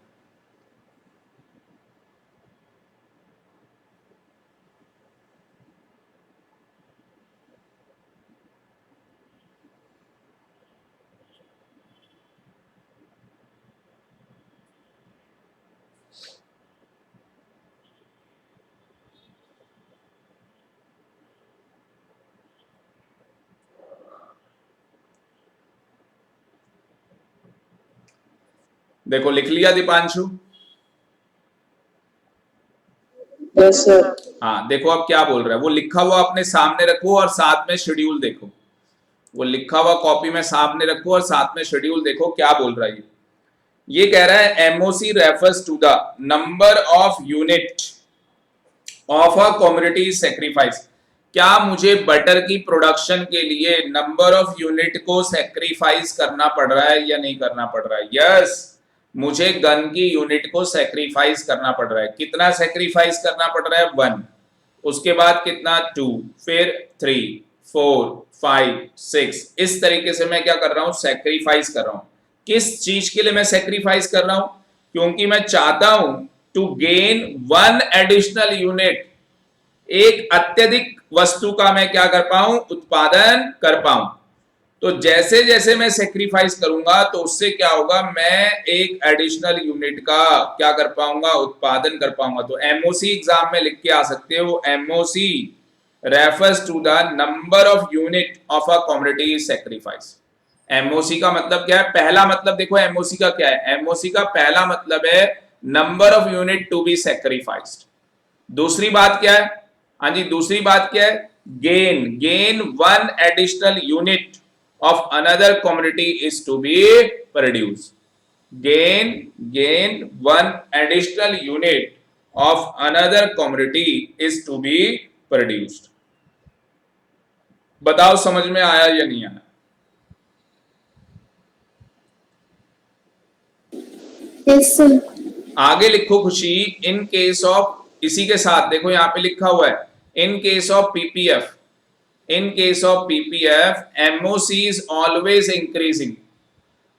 देखो लिख लिया दीपांशु? Yes, sir. हाँ देखो अब क्या बोल रहा है, वो लिखा हुआ अपने सामने रखो और साथ में शेड्यूल देखो। वो लिखा हुआ कॉपी में सामने रखो और साथ में शेड्यूल देखो क्या बोल रहा है। ये कह रहा है MOC refers to the number of unit of a community sacrifice. क्या मुझे बटर की प्रोडक्शन के लिए नंबर ऑफ यूनिट को सेक्रीफाइस करना पड़ रहा है या नहीं करना पड़ रहा है? यस, मुझे गन की यूनिट को सेक्रीफाइस करना पड़ रहा है। कितना सेक्रीफाइस करना पड़ रहा है? 1, उसके बाद कितना 2, फिर 3, 4, 5, 6। इस तरीके से मैं क्या कर रहा हूं? सेक्रीफाइस कर रहा हूं। किस चीज के लिए मैं सेक्रीफाइस कर रहा हूं? क्योंकि मैं चाहता हूं टू गेन 1 एडिशनल यूनिट, एक अत्यधिक वस्तु का मैं क्या कर पाऊं? उत्पादन कर पाऊं। तो जैसे जैसे मैं सेक्रीफाइस करूंगा तो उससे क्या होगा? मैं एक एडिशनल यूनिट का क्या कर पाऊंगा? उत्पादन कर पाऊंगा। तो एमओसी एग्जाम में लिख के आ सकते हो, MOC refers to the number of unit of a community sacrifice. MOC का मतलब क्या है? पहला मतलब देखो एमओसी का क्या है? एमओसी का पहला मतलब है number of unit to be sacrificed. दूसरी बात क्या है? हाँ जी, दूसरी बात क्या है? Gain 1 additional unit of another commodity is to be produced. Gain 1 additional unit of another commodity is to be produced. बताओ समझ में आया या नहीं आया? Yes, sir. आगे लिखो खुशी, इन केस ऑफ, इसी के साथ देखो यहां पे लिखा हुआ है in case of PPF, in case of PPF MOC is always increasing।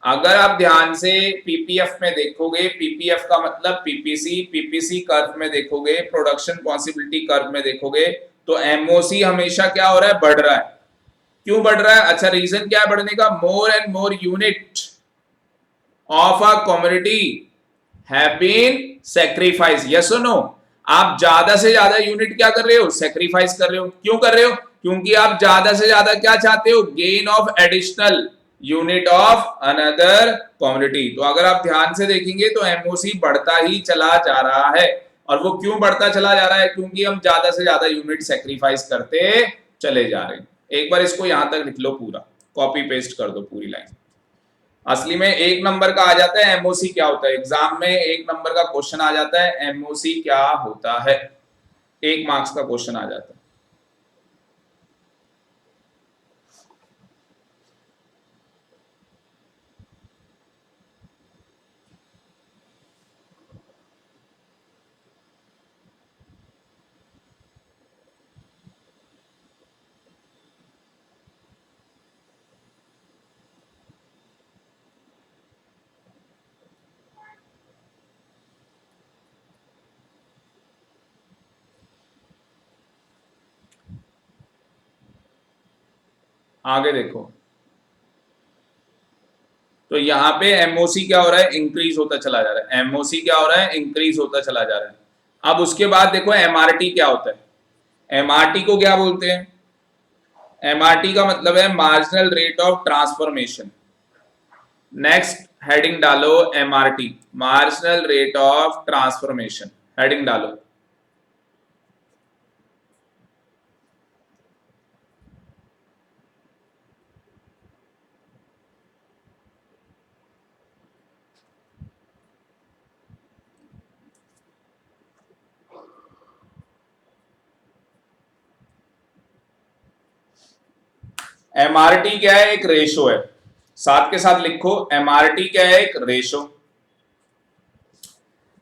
अगर आप ध्यान से PPF में देखोगे, PPF का मतलब PPC कर्व में देखोगे, प्रोडक्शन पॉसिबिलिटी कर्व में देखोगे, तो MOC हमेशा क्या हो रहा है? बढ़ रहा है। क्यों बढ़ रहा है? अच्छा, रीजन क्या है बढ़ने का? More and more unit of a community have been sacrifice. Yes और नो? आप ज्यादा से ज्यादा यूनिट क्या कर रहे हो? सैक्रिफाइस कर रहे हो। क्यों कर रहे हो? क्योंकि आप ज्यादा से ज्यादा क्या चाहते हो? Gain of additional unit of another community. तो अगर आप ध्यान से देखेंगे तो एमओसी बढ़ता ही चला जा रहा है। और वो क्यों बढ़ता चला जा रहा है? क्योंकि हम ज्यादा से ज्यादा यूनिट सेक्रीफाइस करते चले जा रहे हैं। एक बार इसको यहां तक लिख लो, पूरा कॉपी पेस्ट कर दो पूरी लाइन। असली में 1 नंबर का आ जाता है एमओसी क्या होता है। एग्जाम में 1 नंबर का क्वेश्चन आ जाता है एमओसी क्या होता है, 1 मार्क्स का क्वेश्चन आ जाता है। आगे देखो, तो यहां पे एमओसी क्या हो रहा है? इंक्रीज होता चला जा रहा है। एमओसी क्या हो रहा है? इंक्रीज होता चला जा रहा है। अब उसके बाद देखो एमआरटी क्या होता है। एमआरटी को क्या बोलते हैं? एमआरटी का मतलब है marginal rate of transformation. Next heading डालो MRT, marginal rate of transformation, heading डालो। एमआरटी क्या है? एक रेशो है। साथ के साथ लिखो, एमआरटी क्या है? एक रेशो।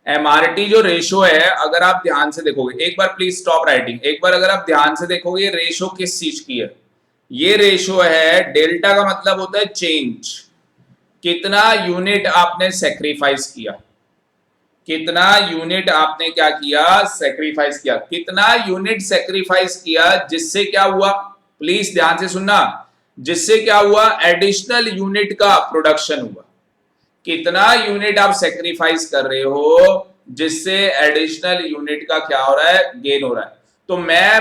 एमआरटी जो रेशो है, अगर आप ध्यान से देखोगे, एक बार प्लीज स्टॉप राइटिंग, एक बार अगर आप ध्यान से देखोगे रेशो किस चीज की है? ये रेशो है, डेल्टा का मतलब होता है चेंज, कितना यूनिट आपने सेक्रीफाइस किया, कितना यूनिट आपने क्या किया? सेक्रीफाइस किया। कितना यूनिट सेक्रीफाइस किया जिससे क्या हुआ? प्लीज ध्यान से सुनना, जिससे क्या हुआ? एडिशनल यूनिट का प्रोडक्शन हुआ। कितना यूनिट आप सेक्रीफाइस कर रहे हो जिससे एडिशनल यूनिट का क्या हो रहा है? गेन हो रहा है। तो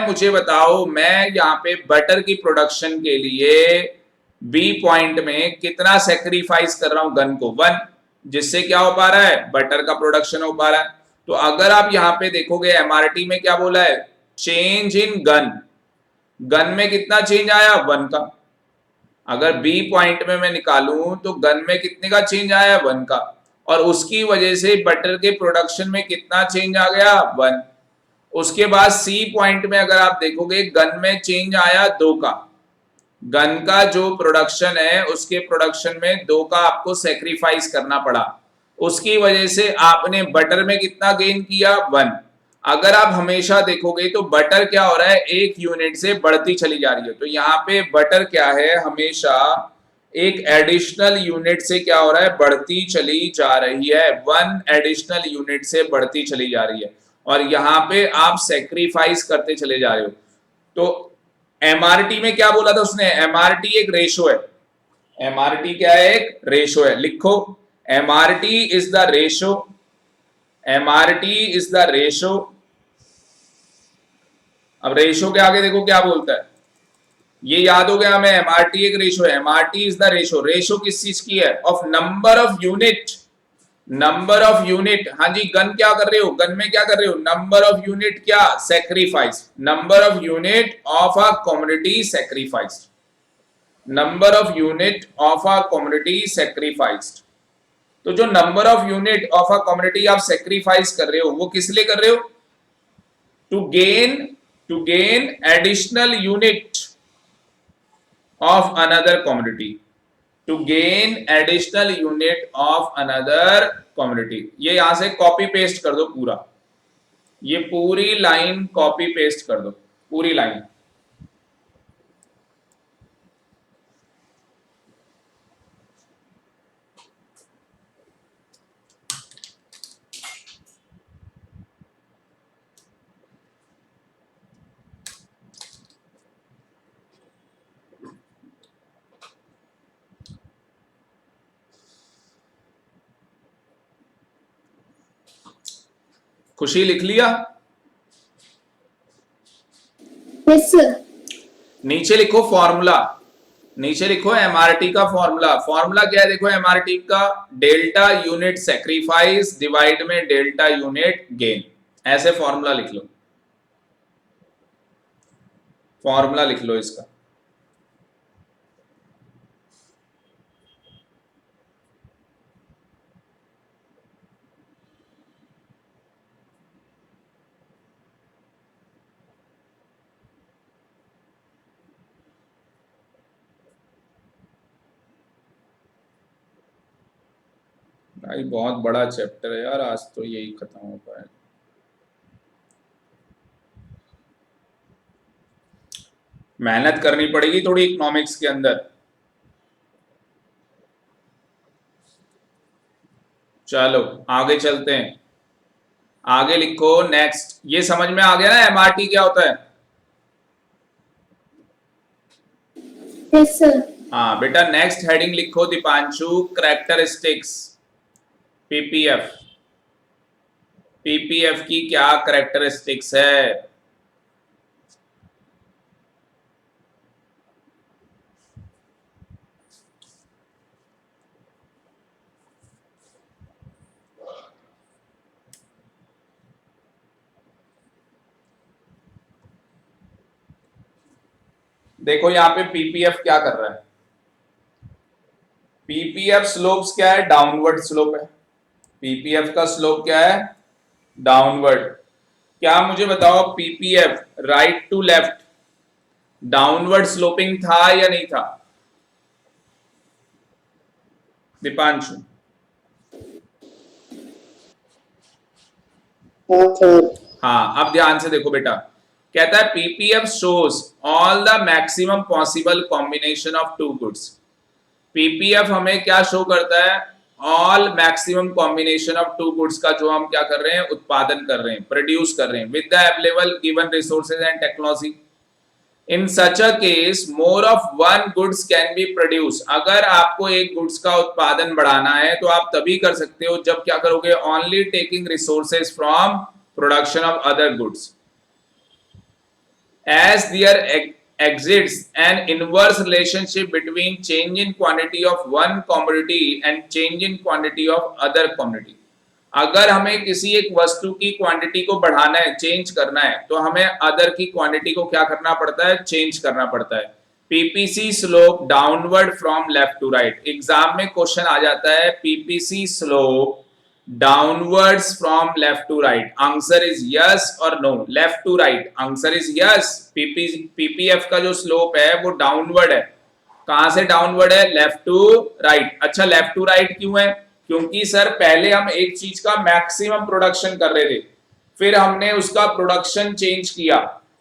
मुझे बताओ, मैं यहाँ पे बटर की प्रोडक्शन के लिए बी पॉइंट में कितना सेक्रीफाइस कर रहा हूं? गन को 1। जिससे क्या हो पा रहा है, बटर का प्रोडक्शन हो पा रहा है। तो अगर आप यहाँ पे देखोगे एमआरटी में क्या बोला है, चेंज इन गन, गन में कितना चेंज आया, 1 का। अगर बी पॉइंट में मैं निकालूं तो गन में कितने का चेंज आया, 1 का, और उसकी वजह से बटर के प्रोडक्शन में कितना चेंज आ गया, 1। उसके बाद सी पॉइंट में अगर आप देखोगे गन में चेंज आया 2 का, गन का जो प्रोडक्शन है उसके प्रोडक्शन में 2 का आपको सेक्रीफाइस करना पड़ा, उसकी वजह से आपने बटर में कितना गेन किया, 1। अगर आप हमेशा देखोगे तो बटर क्या हो रहा है, 1 यूनिट से बढ़ती चली जा रही है। तो यहाँ पे बटर क्या है, हमेशा एक एडिशनल यूनिट से क्या हो रहा है, बढ़ती चली जा रही है, 1 एडिशनल यूनिट से बढ़ती चली जा रही है, और यहाँ पे आप सेक्रीफाइस करते चले जा रहे हो। तो एमआरटी में क्या बोला था उसने, एमआरटी एक रेशो है, एमआरटी क्या है, एक रेशो है। लिखो, MRT is the ratio, MRT is the ratio. अब रेशो के आगे देखो क्या बोलता है, ये याद हो गया हमें, एमआरटी एक रेशो है, MRT is the ratio. Ratio किस चीज की है, of number of unit, number of unit. हाँ जी, गन क्या कर रहे हो, गन में क्या कर रहे हो, नंबर ऑफ यूनिट क्या, sacrifice, number of unit of a community sacrificed, number of unit of a community sacrificed. तो जो number of unit of a community आप सेक्रीफाइस कर रहे हो वो किस लिए कर रहे हो, to gain additional unit of another community, to gain additional unit of another community. ये यहां से कॉपी पेस्ट कर दो पूरा, ये पूरी लाइन कॉपी पेस्ट कर दो, पूरी लाइन। खुशी लिख लिया, Yes, sir. नीचे लिखो फॉर्मूला, नीचे लिखो एमआरटी का फॉर्मूला। फॉर्मूला क्या है, देखो एमआरटी का, डेल्टा यूनिट सेक्रीफाइस डिवाइड में डेल्टा यूनिट गेन, ऐसे फॉर्मूला लिख लो, फॉर्मूला लिख लो इसका। भाई बहुत बड़ा चैप्टर है यार, आज तो यही खत्म हो पाएगा। मेहनत करनी पड़ेगी थोड़ी इकोनॉमिक्स के अंदर। चलो आगे चलते हैं, आगे लिखो नेक्स्ट। ये समझ में आ गया ना एमआरटी क्या होता है, Yes, sir. हाँ बेटा। नेक्स्ट हेडिंग लिखो दीपांशु, कैरेक्टरिस्टिक्स, पीपीएफ। पीपीएफ की क्या कैरेक्टरिस्टिक्स है, देखो यहाँ पे पीपीएफ क्या कर रहा है, पीपीएफ स्लोप्स क्या है, डाउनवर्ड स्लोप है। पीपीएफ का स्लोप क्या है, डाउनवर्ड। क्या मुझे बताओ, PPF right to left downward sloping था या नहीं था, दीपांशु? हाँ, अब ध्यान से देखो बेटा, कहता है PPF shows all the maximum possible combination of two goods. PPF हमें क्या शो करता है, all maximum combination of two goods का जो हम क्या कर रहे हैं, उत्पादन कर रहे हैं, प्रोड्यूस कर रहे हैं with the available given resources and technology. In such a case more of one goods can be produce. अगर आपको एक गुड्स का उत्पादन बढ़ाना है तो आप तभी कर सकते हो जब क्या करोगे, only taking resources from production of other goods, as their exhibits an inverse relationship between change in quantity of one commodity and change in quantity of other commodity. अगर हमें किसी एक वस्तु की क्वांटिटी को बढ़ाना है, चेंज करना है, तो हमें अदर की क्वांटिटी को क्या करना पड़ता है, चेंज करना पड़ता है. PPC slope downward from left to right. Exam में क्वेश्चन आ जाता है PPC slope downwards from left to right. Answer is yes और no. Left to right answer is yes. PPF का जो स्लोप है वो डाउनवर्ड है. कहां से डाउनवर्ड है, लेफ्ट टू राइट. अच्छा, लेफ्ट टू राइट क्यों है, क्योंकि सर पहले हम एक चीज का मैक्सिमम प्रोडक्शन कर रहे थे, फिर हमने उसका प्रोडक्शन चेंज किया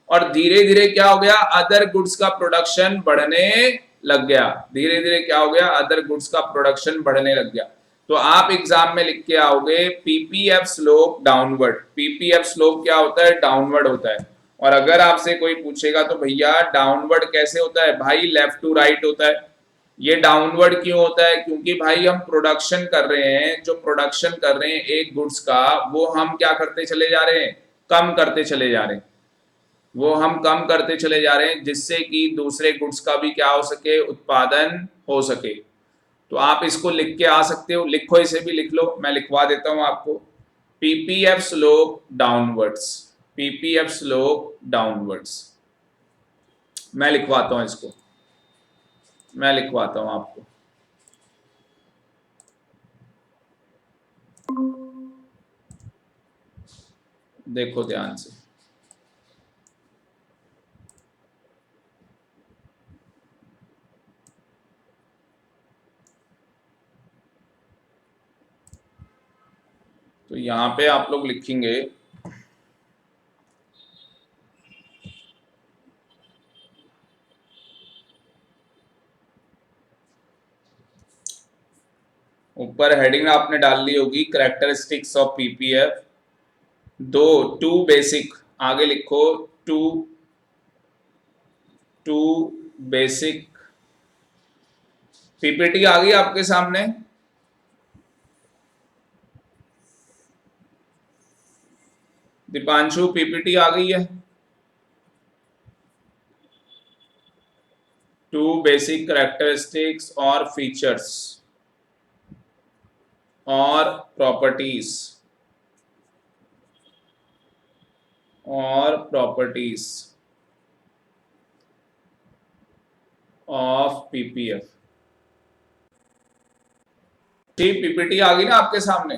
और धीरे धीरे क्या हो गया, अदर गुड्स का प्रोडक्शन बढ़ने लग गया. धीरे धीरे क्या हो गया, अदर गुड्स का प्रोडक्शन बढ़ने लग गया. तो आप एग्जाम में लिख के आओगे PPF slope downward. PPF slope क्या होता है, डाउनवर्ड होता है. और अगर आपसे कोई पूछेगा तो भैया डाउनवर्ड कैसे होता है, भाई लेफ्ट टू राइट होता है. ये डाउनवर्ड क्यों होता है, क्योंकि भाई हम प्रोडक्शन कर रहे हैं, जो प्रोडक्शन कर रहे हैं एक गुड्स का, वो हम क्या करते चले जा रहे हैं, कम करते चले जा रहे हैं. वो हम कम करते चले जा रहे हैं जिससे कि दूसरे गुड्स का भी क्या हो सके, उत्पादन हो सके. तो आप इसको लिख के आ सकते हो, लिखो, इसे भी लिख लो, मैं लिखवा देता हूं आपको. PPF slope downwards, PPF slope downwards. मैं लिखवाता हूं इसको, मैं लिखवाता हूं आपको. देखो ध्यान से, तो यहां पे आप लोग लिखेंगे ऊपर हेडिंग आपने डाल ली होगी characteristics of PPF. Two basic, आगे लिखो टू बेसिक. पीपीटी आ गई आपके सामने, दीपांशु पीपीटी आ गई है. टू बेसिक कैरेक्टरिस्टिक्स और फीचर्स और प्रॉपर्टीज ऑफ पीपीएफ. ठीक, पीपीटी आ गई ना आपके सामने.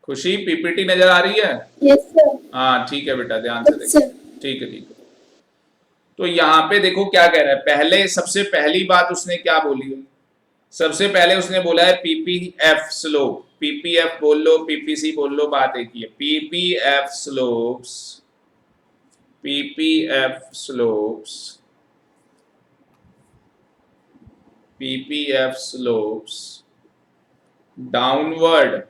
खुशी पीपीटी नजर आ रही है? Yes, sir. हाँ ठीक है बेटा, ध्यान से Yes, देखो. sir. ठीक है, ठीक है. तो यहाँ पे देखो क्या कह रहा है. पहले सबसे पहली बात उसने क्या बोली है, सबसे पहले उसने बोला है पीपीएफ स्लोप. पीपीएफ बोल लो, पीपीसी बोल लो, बात एक ही है. PPF slopes, PPF slopes, PPF slopes downward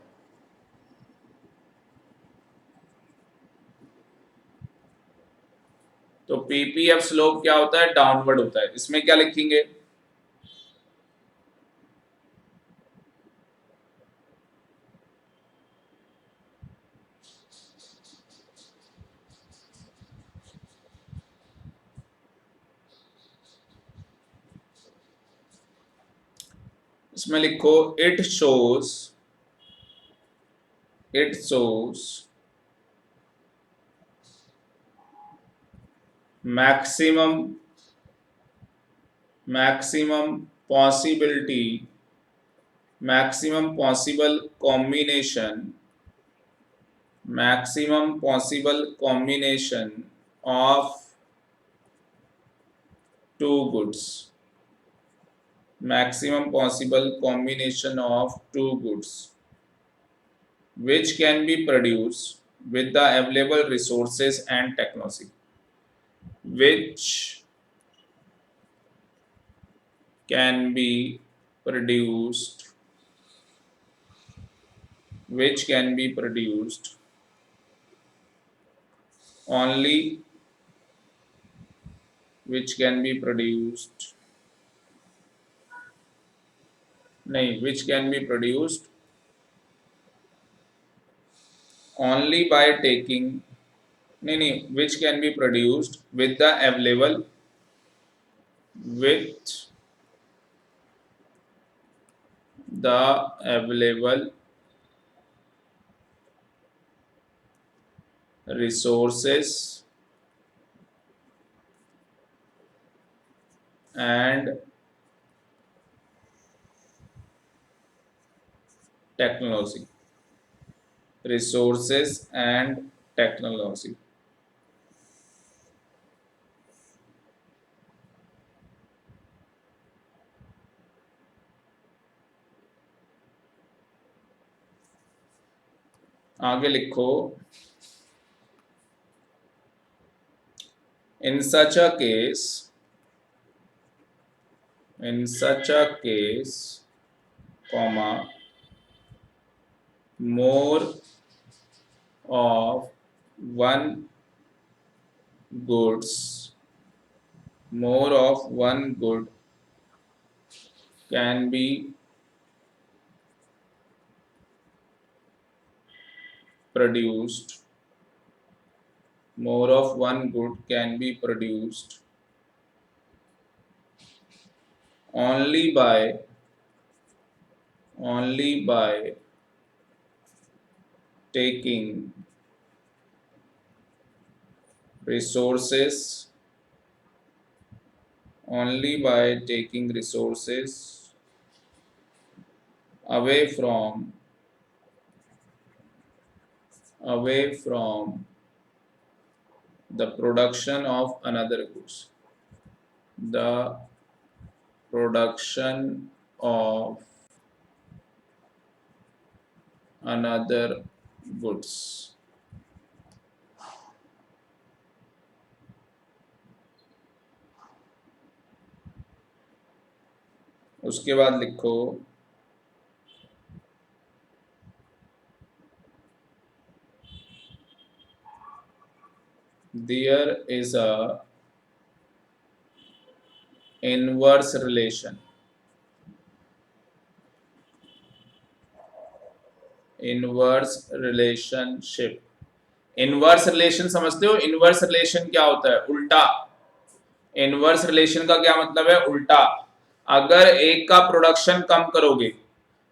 तो पीपीएफ स्लोप क्या होता है, डाउनवर्ड होता है. इसमें क्या लिखेंगे, इसमें लिखो it shows maximum possibility, maximum possible combination of two goods, maximum possible combination of two goods which can be produced with the available resources and technology, which can be produced only which can be produced only by taking नहीं which can be produced with the available resources and technology. Resources and technology. आगे लिखो, in such a case, comma, more of one good can be produced. More of one good can be produced only by taking resources away from the production of another goods. The production of another goods. उसके बाद लिखो, there is a inverse relationship inverse relation समझते हो? Inverse relation क्या होता है? उल्टा। Inverse relation का क्या मतलब है? उल्टा। अगर एक का प्रोडक्शन कम करोगे,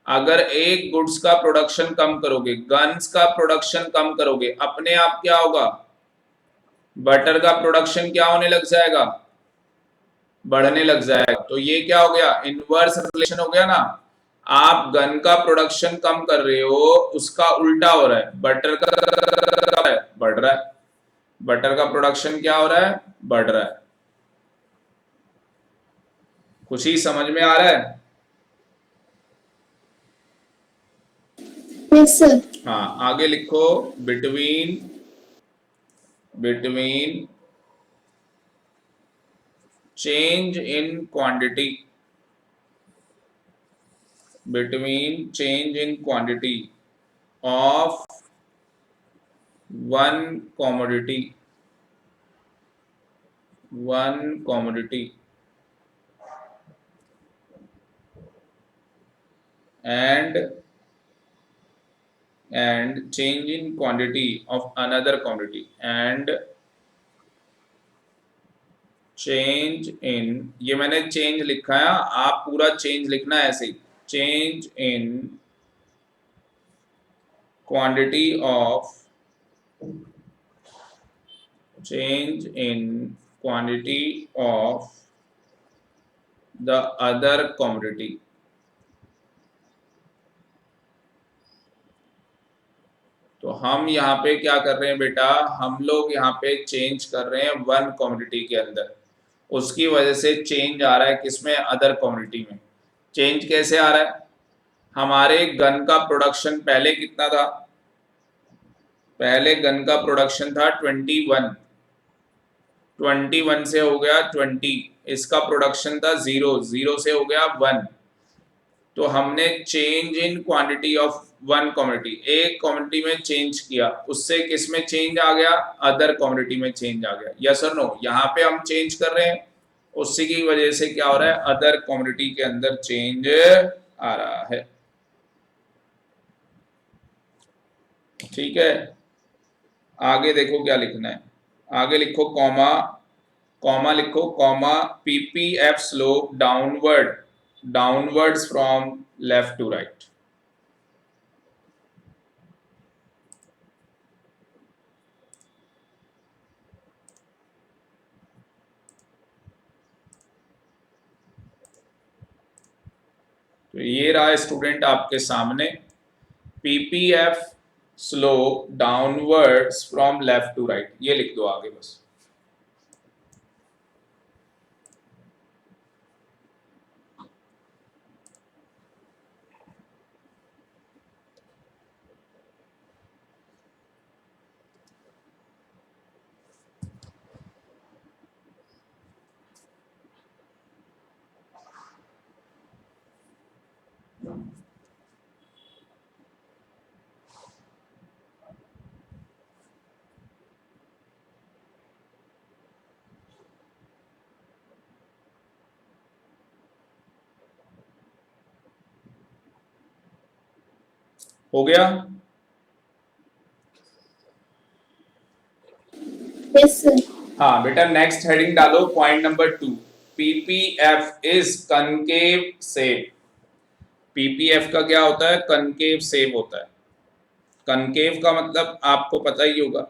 अगर एक गुड्स का प्रोडक्शन कम करोगे, गन्स का प्रोडक्शन कम करोगे, अपने आप क्या होगा? बटर का प्रोडक्शन क्या होने लग जाएगा? बढ़ने लग जाएगा। तो ये क्या हो गया? इनवर्स रिलेशन हो गया ना। आप गन का प्रोडक्शन कम कर रहे हो, उसका उल्टा हो रहा है। बटर का बढ़ रहा है, बटर का प्रोडक्शन क्या हो रहा है? बढ़ रहा है। खुशी समझ में आ रहा है? Yes, sir. हाँ, आगे लिखो, between change in quantity of one commodity and change in quantity of another commodity and change in, ये मैंने change लिखा है, आप पूरा change लिखना है ऐसे ही, change in quantity of the other commodity. तो हम यहाँ पे क्या कर रहे हैं बेटा? हम लोग यहाँ पे चेंज कर रहे हैं वन कमोडिटी के अंदर, उसकी वजह से चेंज आ रहा है किसमें? अदर कमोडिटी में। चेंज कैसे आ रहा है? हमारे गन का प्रोडक्शन पहले कितना था? पहले गन का प्रोडक्शन था 21 से हो गया 20, इसका प्रोडक्शन था 0 से हो गया 1। तो हमने change in quantity of one commodity, एक कमोडिटी में चेंज किया, उससे किस में चेंज आ गया? अदर कमोडिटी में चेंज आ गया। यस और नो? यहाँ पे हम चेंज कर रहे हैं, उसी की वजह से क्या हो रहा है? अदर कमोडिटी के अंदर चेंज आ रहा है। ठीक है। आगे देखो क्या लिखना है, आगे लिखो कॉमा, कॉमा लिखो, comma PPF slope downwards from left to right. तो ये रहा स्टूडेंट आपके सामने, PPF slope downwards from left to right, ये लिख दो आगे बस। हो गया? Yes, sir. हाँ बेटा, नेक्स्ट हेडिंग डालो, point number 2, PPF is concave shape. PPF का क्या होता है? कनकेव सेप होता है। कनकेव का मतलब आपको पता ही होगा,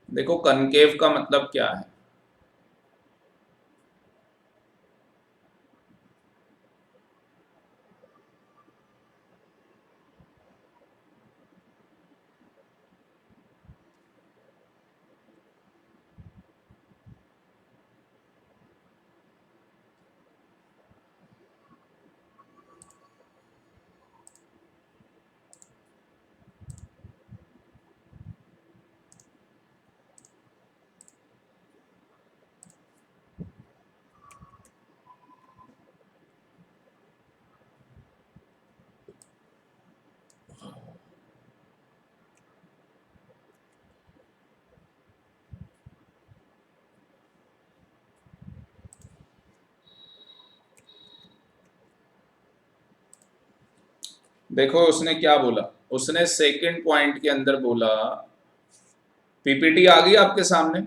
देखो कनकेव का मतलब क्या है। देखो उसने क्या बोला, उसने सेकंड पॉइंट के अंदर बोला, पीपीटी आ गई आपके सामने?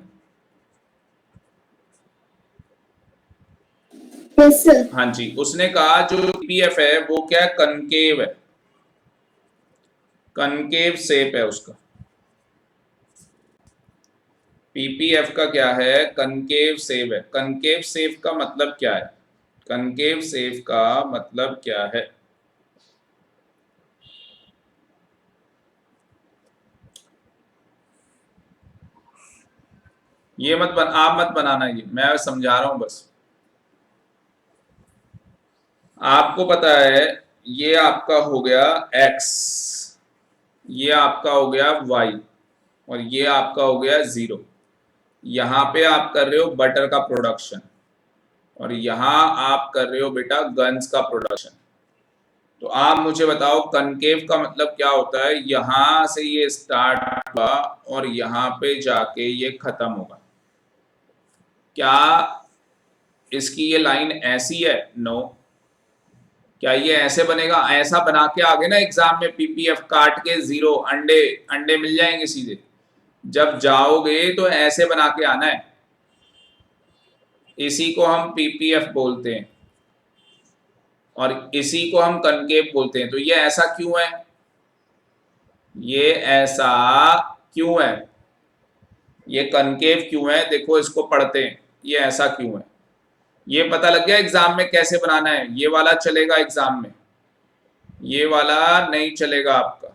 Yes, sir. हाँ जी, उसने कहा जो पीपीएफ है वो क्या है? कनकेव है, कनकेव शेप है उसका। पीपीएफ का क्या है? कनकेव शेप है। कनकेव शेप का मतलब क्या है? कनकेव शेप का मतलब क्या है? ये आप मत बनाना, ये मैं समझा रहा हूं बस। आपको पता है ये आपका हो गया x, ये आपका हो गया y, और ये आपका हो गया 0। यहां पे आप कर रहे हो बटर का प्रोडक्शन, और यहां आप कर रहे हो बेटा गन्स का प्रोडक्शन। तो आप मुझे बताओ कनकेव का मतलब क्या होता है? यहां से ये स्टार्ट हुआ और यहां पे जाके ये खत्म होगा। क्या इसकी ये लाइन ऐसी है? नो। क्या ये ऐसे बनेगा? ऐसा बना के आगे ना एग्जाम में पीपीएफ काट के 0 अंडे अंडे मिल जाएंगे सीधे। जब जाओगे तो ऐसे बना के आना है, इसी को हम पीपीएफ बोलते हैं और इसी को हम कनकेव बोलते हैं। तो ये ऐसा क्यों है? ये ऐसा क्यों है? ये कनकेव क्यों है? देखो इसको पढ़ते हैं, ये ऐसा क्यों है, ये पता लग गया एग्जाम में कैसे बनाना है। ये वाला चलेगा एग्जाम में, ये वाला नहीं चलेगा आपका,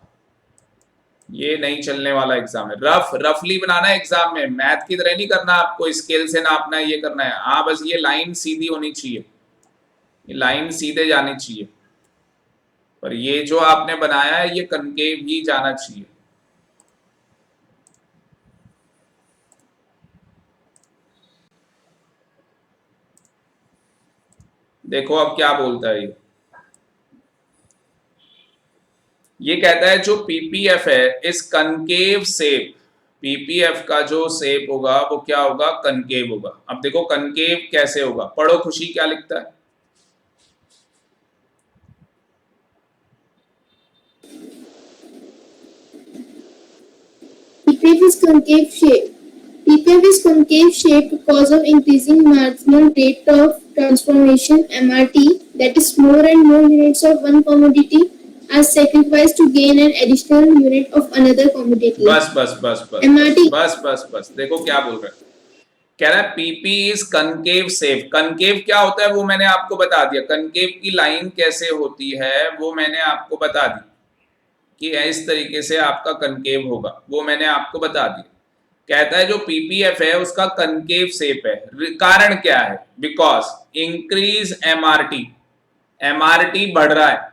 ये नहीं चलने वाला एग्जाम है। रफली बनाना है एग्जाम में, मैथ की तरह नहीं करना, आपको स्केल से नापना है, ये करना है। हाँ बस ये लाइन सीधी होनी चाहिए, ये लाइन सीधे जानी चाहिए, पर ये जो आपने बनाया है ये कनकेव ही जाना चाहिए। देखो अब क्या बोलता है ये कहता है जो पीपीएफ है इस कनकेव शेप, पीपीएफ का जो शेप होगा वो क्या होगा? कनकेव होगा। अब देखो कनकेव कैसे होगा, पढ़ो खुशी क्या लिखता है। PPF is concave shape. PPF is concave shape because of increasing marginal rate of transformation MRT, that is more and more units of one commodity are sacrificed to gain an additional unit of another commodity. बस बस बस बस MRT बस बस बस देखो क्या बोल रहे हैं, कह रहा है PP is concave safe. Concave क्या होता है वो मैंने आपको बता दिया, कनकेव की लाइन कैसे होती है वो मैंने आपको बता दी कि इस तरीके से आपका कनकेव होगा, वो मैंने आपको बता दिया। कहता है जो पीपीएफ है उसका कनकेव शेप है, कारण क्या है, बिकॉज इंक्रीज एमआरटी, एमआरटी बढ़ रहा है।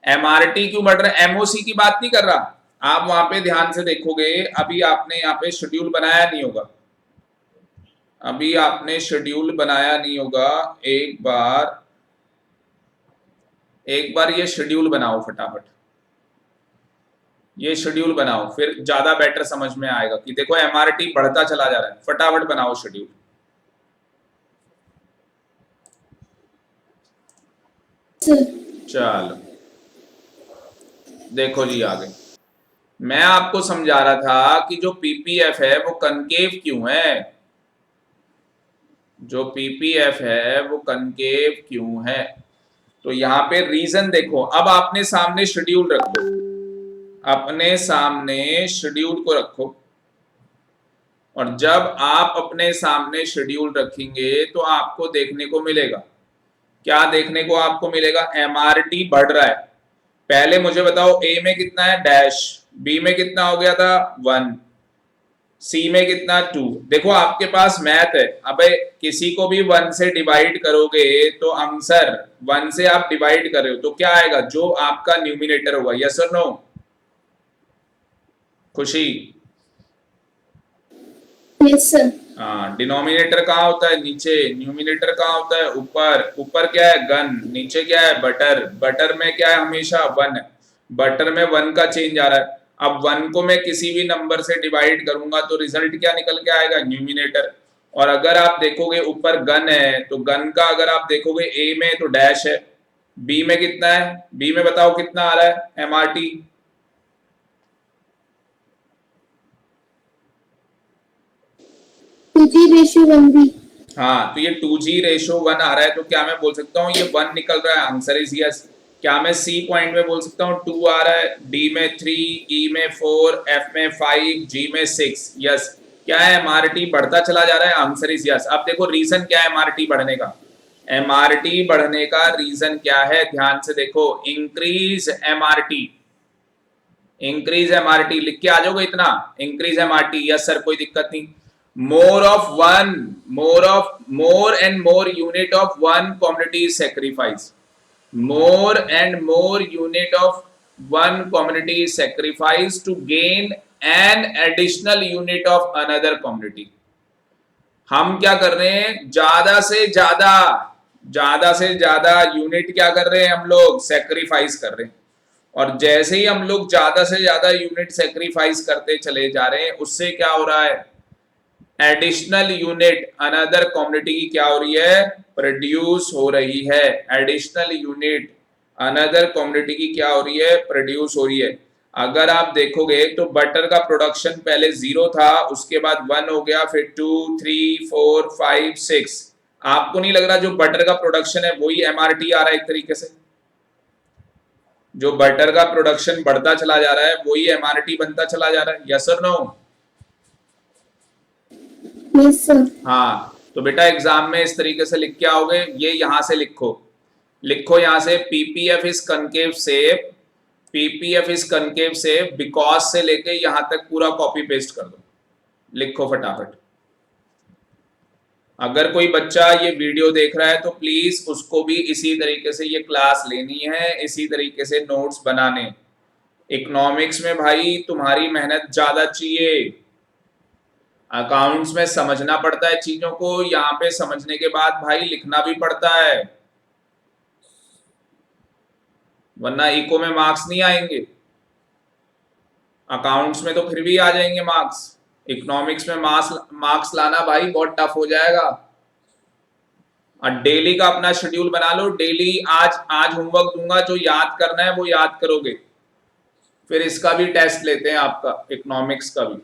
एमआरटी क्यों बढ़ रहा है, एमओसी की बात नहीं कर रहा, आप वहां पे ध्यान से देखोगे, अभी आपने यहाँ पे शेड्यूल बनाया नहीं होगा, अभी आपने शेड्यूल बनाया नहीं होगा, एक बार ये शेड्यूल बनाओ फटाफट, ये शेड्यूल बनाओ, फिर ज्यादा बेटर समझ में आएगा कि देखो एमआरटी बढ़ता चला जा रहा है। फटाफट बनाओ शेड्यूल। चलो देखो जी आगे, मैं आपको समझा रहा था कि जो पीपीएफ है वो कनकेव क्यों है, जो पीपीएफ है वो कनकेव क्यों है। तो यहाँ पे रीजन देखो, अब आपने सामने शेड्यूल रखो, अपने सामने शेड्यूल को रखो, और जब आप अपने सामने शेड्यूल रखेंगे तो आपको देखने को मिलेगा, क्या देखने को आपको मिलेगा, एमआरटी बढ़ रहा है। पहले मुझे बताओ ए में कितना है, डैश, बी में कितना हो गया था 1, सी में कितना 2। देखो आपके पास मैथ है, अबे किसी को भी 1 से डिवाइड करोगे तो आंसर 1 से आप डिवाइड कर रहे हो तो क्या आएगा, जो आपका न्यूमिनेटर होगा। यस और नो खुशी? Yes sir. हाँ, डिनोमिनेटर कहाँ होता है, नीचे, न्यूमिनेटर कहाँ होता है, ऊपर। ऊपर क्या है, गन, नीचे क्या है, बटर। बटर में क्या है, हमेशा 1, बटर में 1 का चेंज आ रहा है। अब 1 को मैं किसी भी नंबर से डिवाइड करूंगा तो रिजल्ट क्या निकल के आएगा, न्यूमिनेटर। और अगर आप देखोगे ऊपर गन है तो गन का अगर आप देखोगे ए में तो डैश है, बी में कितना है, बी में बताओ कितना आ रहा है, एमआरटी। 2G/1 भी। हाँ, तो ये 2G/1 आ रहा है, तो क्या मैं बोल सकता हूँ ये 1 निकल रहा है, आंसर इज यस। क्या मैं सी पॉइंट में बोल सकता हूँ 2 आ रहा है, डी में 3, ई में 4, एफ में 5, जी में 6, यस। क्या है, एमआरटी बढ़ता चला जा रहा है, आंसर इज यस। अब देखो रीजन क्या है एमआरटी बढ़ने का, एमआरटी बढ़ने का रीजन क्या है, ध्यान से देखो, इंक्रीज एमआरटी, इंक्रीज एमआरटी लिख के आ जाओगे इतना, इंक्रीज एमआरटी, यस सर कोई दिक्कत नहीं। more of one, more and more unit of one commodity is sacrificed, more and more unit of one commodity is sacrificed to gain an additional unit of another commodity। हम क्या कर रहे हैं, ज्यादा से ज्यादा यूनिट क्या कर रहे हैं, हम लोग सेक्रीफाइस कर रहे हैं। और जैसे ही हम लोग ज्यादा से ज्यादा यूनिट सेक्रीफाइस करते चले जा रहे हैं, उससे क्या हो रहा है, एडिशनल यूनिट अनदर कम्युनिटी की क्या हो रही है, प्रोड्यूस हो रही है। एडिशनल यूनिट अनदर कम्युनिटी की क्या हो रही है, प्रोड्यूस हो रही है। अगर आप देखोगे तो बटर का प्रोडक्शन पहले 0 था, उसके बाद 1 हो गया, फिर 2, 3, 4, 5, 6। आपको नहीं लग रहा जो बटर का प्रोडक्शन है वही एमआरटी आ रहा है, एक तरीके से जो बटर का प्रोडक्शन बढ़ता चला जा रहा है वही एमआरटी बनता चला जा रहा है, यस और नो? Yes sir. हाँ, तो बेटा एग्जाम में इस तरीके से लिख के आओगे, ये यहां से लिखो यहां से, PPF is concave shape, PPF is concave shape because से लेके यहां तक पूरा कॉपी पेस्ट कर दो, लिखो फटाफट। अगर कोई बच्चा ये वीडियो देख रहा है तो प्लीज उसको भी इसी तरीके से ये क्लास लेनी है, इसी तरीके से नोट्स बनाने। इकोनॉमिक्स में भाई तुम्हारी मेहनत ज्यादा चाहिए, अकाउंट्स में समझना पड़ता है चीजों को, यहाँ पे समझने के बाद भाई लिखना भी पड़ता है, वरना इको में मार्क्स नहीं आएंगे, अकाउंट्स में तो फिर भी आ जाएंगे मार्क्स, इकोनॉमिक्स में मार्क्स लाना भाई बहुत टफ हो जाएगा। और डेली का अपना शेड्यूल बना लो, डेली आज होमवर्क दूंगा, जो याद करना है वो याद करोगे, फिर इसका भी टेस्ट लेते हैं आपका, इकोनॉमिक्स का भी।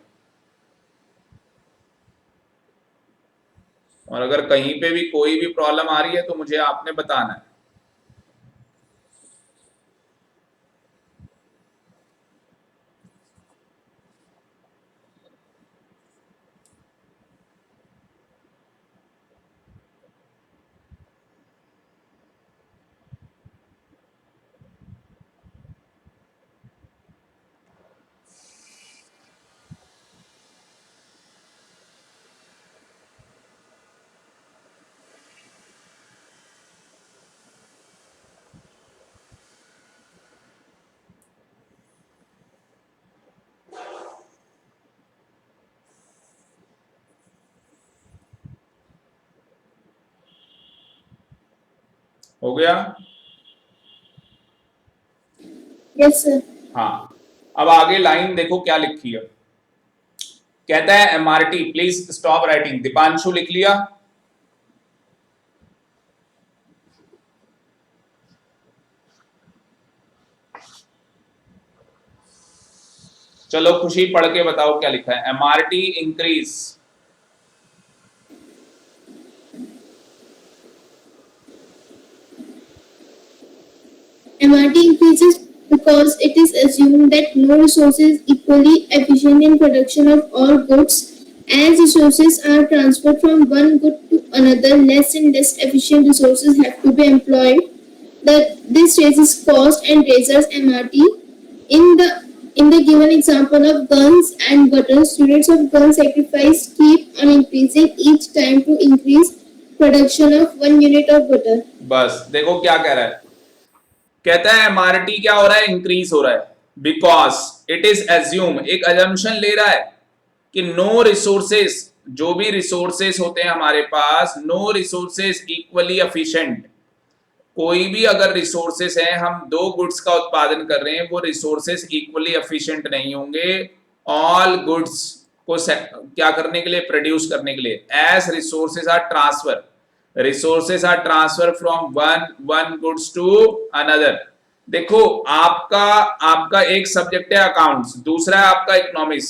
और अगर कहीं पे भी कोई भी प्रॉब्लम आ रही है तो मुझे आपने बताना है। हो गया? Yes, sir. हाँ, अब आगे लाइन देखो क्या लिखी है। कहता है MRT, please stop writing. Deepanshu लिख लिया? चलो खुशी पढ़ के बताओ क्या लिखा है। MRT increase, MRT increases because it is assumed that no resource is equally efficient in production of all goods. As resources are transferred from one good to another, less and less efficient resources have to be employed. This raises cost and raises MRT. In the given example of guns and butter, students of gun sacrifice keep on increasing each time to increase production of 1 unit of butter. बस देखो क्या कह रहा है। कहता है MRT क्या हो रहा है, इंक्रीज हो रहा है, बिकॉज इट इज एज्यूम, एक अजम्पशन ले रहा है कि नो रिसोर्सेस, जो भी रिसोर्सेस होते हैं हमारे पास, नो रिसोर्सेस इक्वली एफिशिएंट। कोई भी अगर रिसोर्सेस हैं, हम दो गुड्स का उत्पादन कर रहे हैं, वो रिसोर्सेस इक्वली एफिशिएंट नहीं होंगे ऑल गुड्स को क्या करने के लिए, प्रोड्यूस करने के लिए। As resources are transfer, resources are transfer from one goods to another. देखो आपका एक सब्जेक्ट है अकाउंट्स, दूसरा है आपका इकोनॉमिक्स,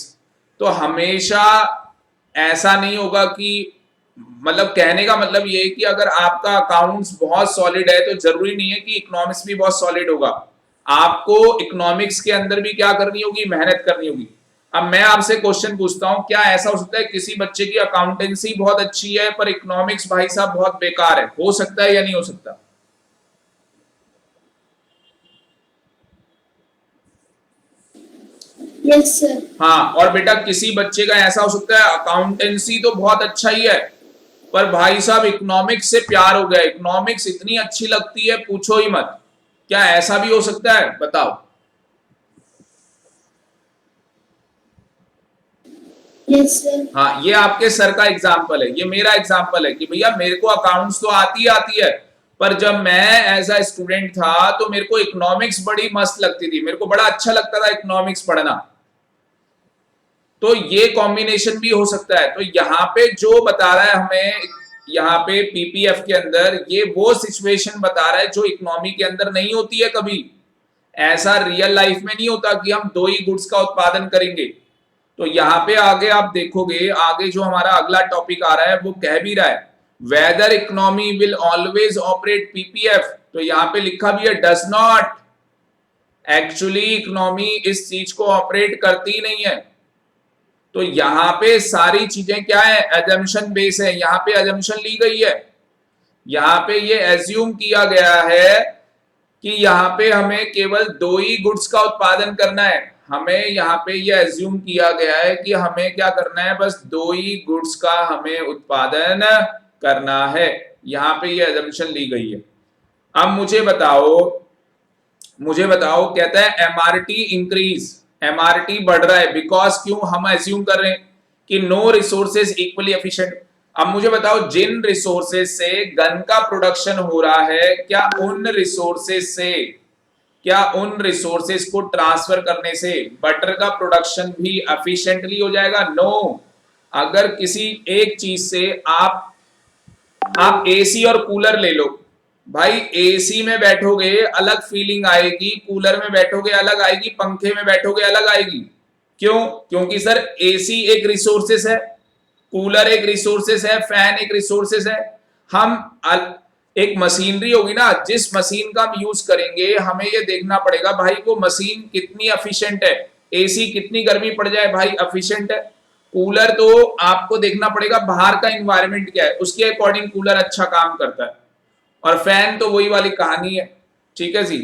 तो हमेशा ऐसा नहीं होगा कि, मतलब कहने का मतलब ये है कि अगर आपका अकाउंट्स बहुत सॉलिड है तो जरूरी नहीं है कि इकोनॉमिक्स भी बहुत सॉलिड होगा। आपको इकोनॉमिक्स के अंदर भी क्या करनी होगी, मेहनत करनी होगी। अब मैं आपसे क्वेश्चन पूछता हूं, क्या ऐसा हो सकता है किसी बच्चे की अकाउंटेंसी बहुत अच्छी है पर इकोनॉमिक्स भाई साहब बहुत बेकार है? हो सकता है या नहीं हो सकता? Yes, sir. हाँ, और बेटा किसी बच्चे का ऐसा हो सकता है अकाउंटेंसी तो बहुत अच्छा ही है पर भाई साहब इकोनॉमिक्स से प्यार हो गया, इकोनॉमिक्स इतनी अच्छी लगती है पूछो ही मत। क्या ऐसा भी हो सकता है, बताओ? Yes, sir. हाँ, ये आपके सर का एग्जाम्पल है, ये मेरा एग्जाम्पल है कि भैया मेरे को अकाउंट्स तो आती है पर जब मैं एज अ स्टूडेंट था तो मेरे को इकोनॉमिक्स बड़ी मस्त लगती थी, मेरे को बड़ा अच्छा लगता था इकोनॉमिक्स पढ़ना। तो ये कॉम्बिनेशन भी हो सकता है। तो यहाँ पे जो बता रहा है हमें, यहाँ पे पीपीएफ के अंदर ये वो सिचुएशन बता रहा है जो इकोनॉमी के अंदर नहीं होती है कभी। ऐसा रियल लाइफ में नहीं होता कि हम दो ही गुड्स का उत्पादन करेंगे। तो यहाँ पे आगे आप देखोगे, आगे जो हमारा अगला टॉपिक आ रहा है वो कह भी रहा है whether economy will always operate PPF. तो यहाँ पे लिखा भी है डज नॉट। एक्चुअली इकोनॉमी इस चीज को ऑपरेट करती नहीं है। तो यहाँ पे सारी चीजें क्या है, एजम्पशन बेस है। यहाँ पे एजम्पशन ली गई है, यहाँ पे ये एज्यूम किया गया है कि यहाँ पे हमें केवल दो ही गुड्स का उत्पादन करना है। हमें यहाँ पे ये एज्यूम किया गया है कि हमें क्या करना है, बस दो ही गुड्स का हमें उत्पादन करना है। यहाँ पे ये एजम्पशन ली गई है। अब मुझे बताओ कहता है एमआरटी इंक्रीज, एमआरटी बढ़ रहा है बिकॉज क्यों, हम एज्यूम कर रहे हैं कि नो रिसोर्सेज इक्वली एफिशिएंट। अब मुझे बताओ जिन रिसोर्सेज से गन का प्रोडक्शन हो रहा है, क्या उन रिसोर्सेज को ट्रांसफर करने से बटर का प्रोडक्शन भी एफिशिएंटली हो जाएगा? नो। अगर किसी एक चीज से आप एसी और कूलर ले लो भाई, एसी में बैठोगे अलग फीलिंग आएगी, कूलर में बैठोगे अलग आएगी, पंखे में बैठोगे अलग आएगी। क्यों? क्योंकि सर एसी एक रिसोर्सेस है, कूलर एक रिसोर्सेस है, फैन एक रिसोर्सेस है। एक मशीनरी होगी ना, जिस मशीन का हम यूज करेंगे हमें ये देखना पड़ेगा भाई वो मशीन कितनी एफिशिएंट है, एसी कितनी गर्मी पड़ जाए भाई एफिशिएंट है। कूलर तो आपको देखना पड़ेगा बाहर का एनवायरनमेंट क्या है, उसके अकॉर्डिंग कूलर अच्छा काम करता है। और फैन तो वही वाली कहानी है, ठीक है जी।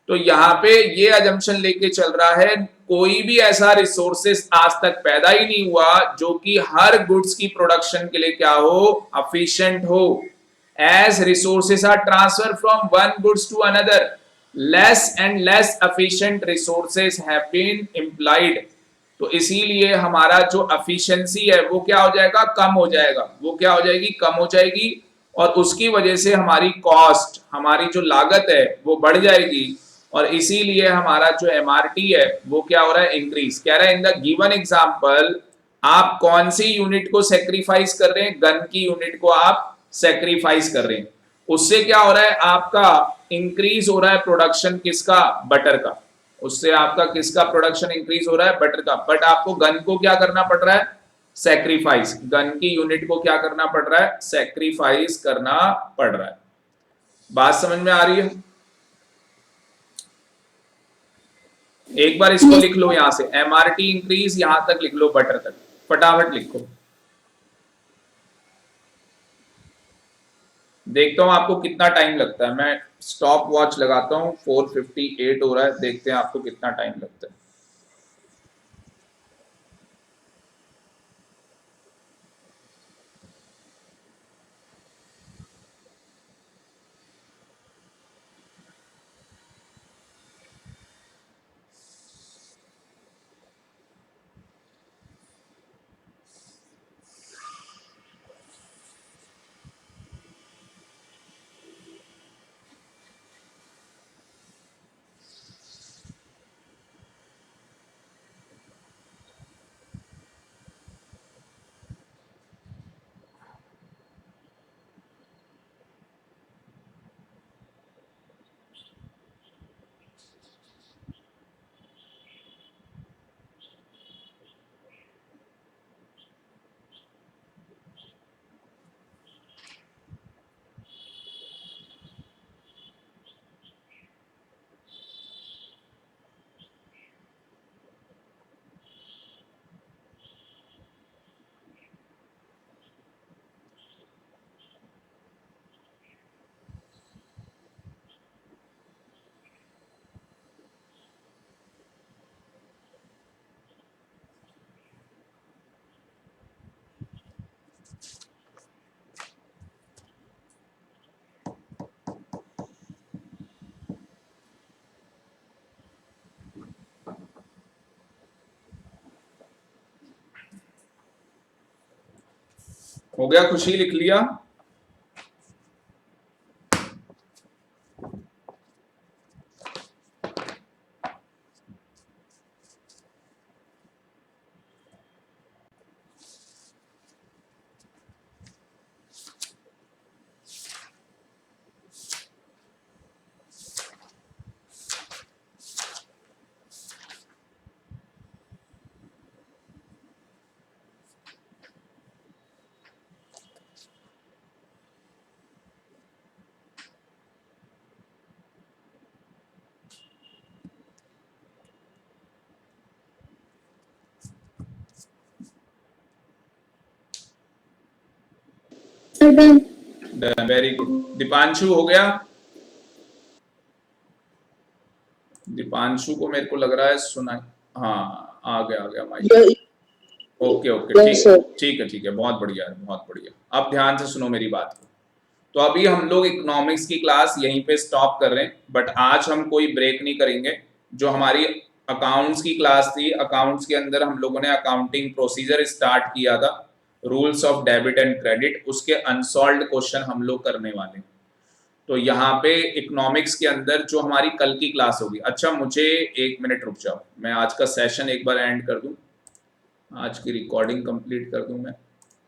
तो यहाँ पे ये अजम्पशन लेके चल रहा है, कोई भी ऐसा रिसोर्सेस आज तक पैदा ही नहीं हुआ जो कि हर गुड्स की प्रोडक्शन के लिए क्या हो, एफिशिएंट हो। As resources are transferred from one goods to another, less and less efficient resources have been implied। तो इसीलिए हमारा जो एफिशिएंसी है वो क्या हो जाएगा, कम हो जाएगा। वो क्या हो जाएगी, कम हो जाएगी। और उसकी वजह से हमारी कॉस्ट, हमारी जो लागत है वो बढ़ जाएगी। और इसीलिए हमारा जो एमआरटी है वो क्या हो रहा है, इंक्रीज। कह रहा है इन द गिवन एग्जांपल आप कौन सी यूनिट को सेक्रीफाइस कर रहे हैं, गन की यूनिट को आप सेक्रीफाइस कर रहे हैं। उससे क्या हो रहा है, आपका इंक्रीज हो रहा है प्रोडक्शन किसका, बटर का। उससे आपका किसका प्रोडक्शन इंक्रीज हो रहा है, बटर का। बट आपको गन को क्या करना पड़ रहा है, सेक्रीफाइस। गन की यूनिट को क्या करना पड़ रहा है, सेक्रीफाइस करना पड़ रहा है। बात समझ में आ रही है? एक बार इसको लिख लो यहां से, एमआरटी इंक्रीज, यहां तक लिख लो बटर तक, फटाफट लिखो। देखता हूं आपको कितना टाइम लगता है। मैं स्टॉप वॉच लगाता हूं, 4:58 हो रहा है, देखते हैं आपको कितना टाइम लगता है। हो गया, खुशी लिख लिया? Very good. दीपांशु हो गया? दीपांशु को मेरे को लग रहा है सुना, हाँ आ गया माइक। ओके ओके, ठीक है, बहुत बढ़िया है, बहुत बढ़िया। अब ध्यान से सुनो मेरी बात को। तो अभी हम लोग इकोनॉमिक्स की क्लास यहीं पे स्टॉप कर रहे हैं, बट आज हम कोई ब्रेक नहीं करेंगे। जो हमारी अकाउंट्स की क्लास थी, अकाउंट्स के अंदर हम लोगों ने अकाउंटिंग प्रोसीजर स्टार्ट किया था, rules of debit and credit, उसके अनसॉल्व्ड क्वेश्चन हम लोग करने वाले। तो यहाँ पे इकोनॉमिक्स के अंदर जो हमारी कल की क्लास होगी, अच्छा मुझे 1 मिनट रुक जाओ, मैं आज का सेशन एक बार एंड कर दूं, आज की रिकॉर्डिंग कंप्लीट कर दूं मैं।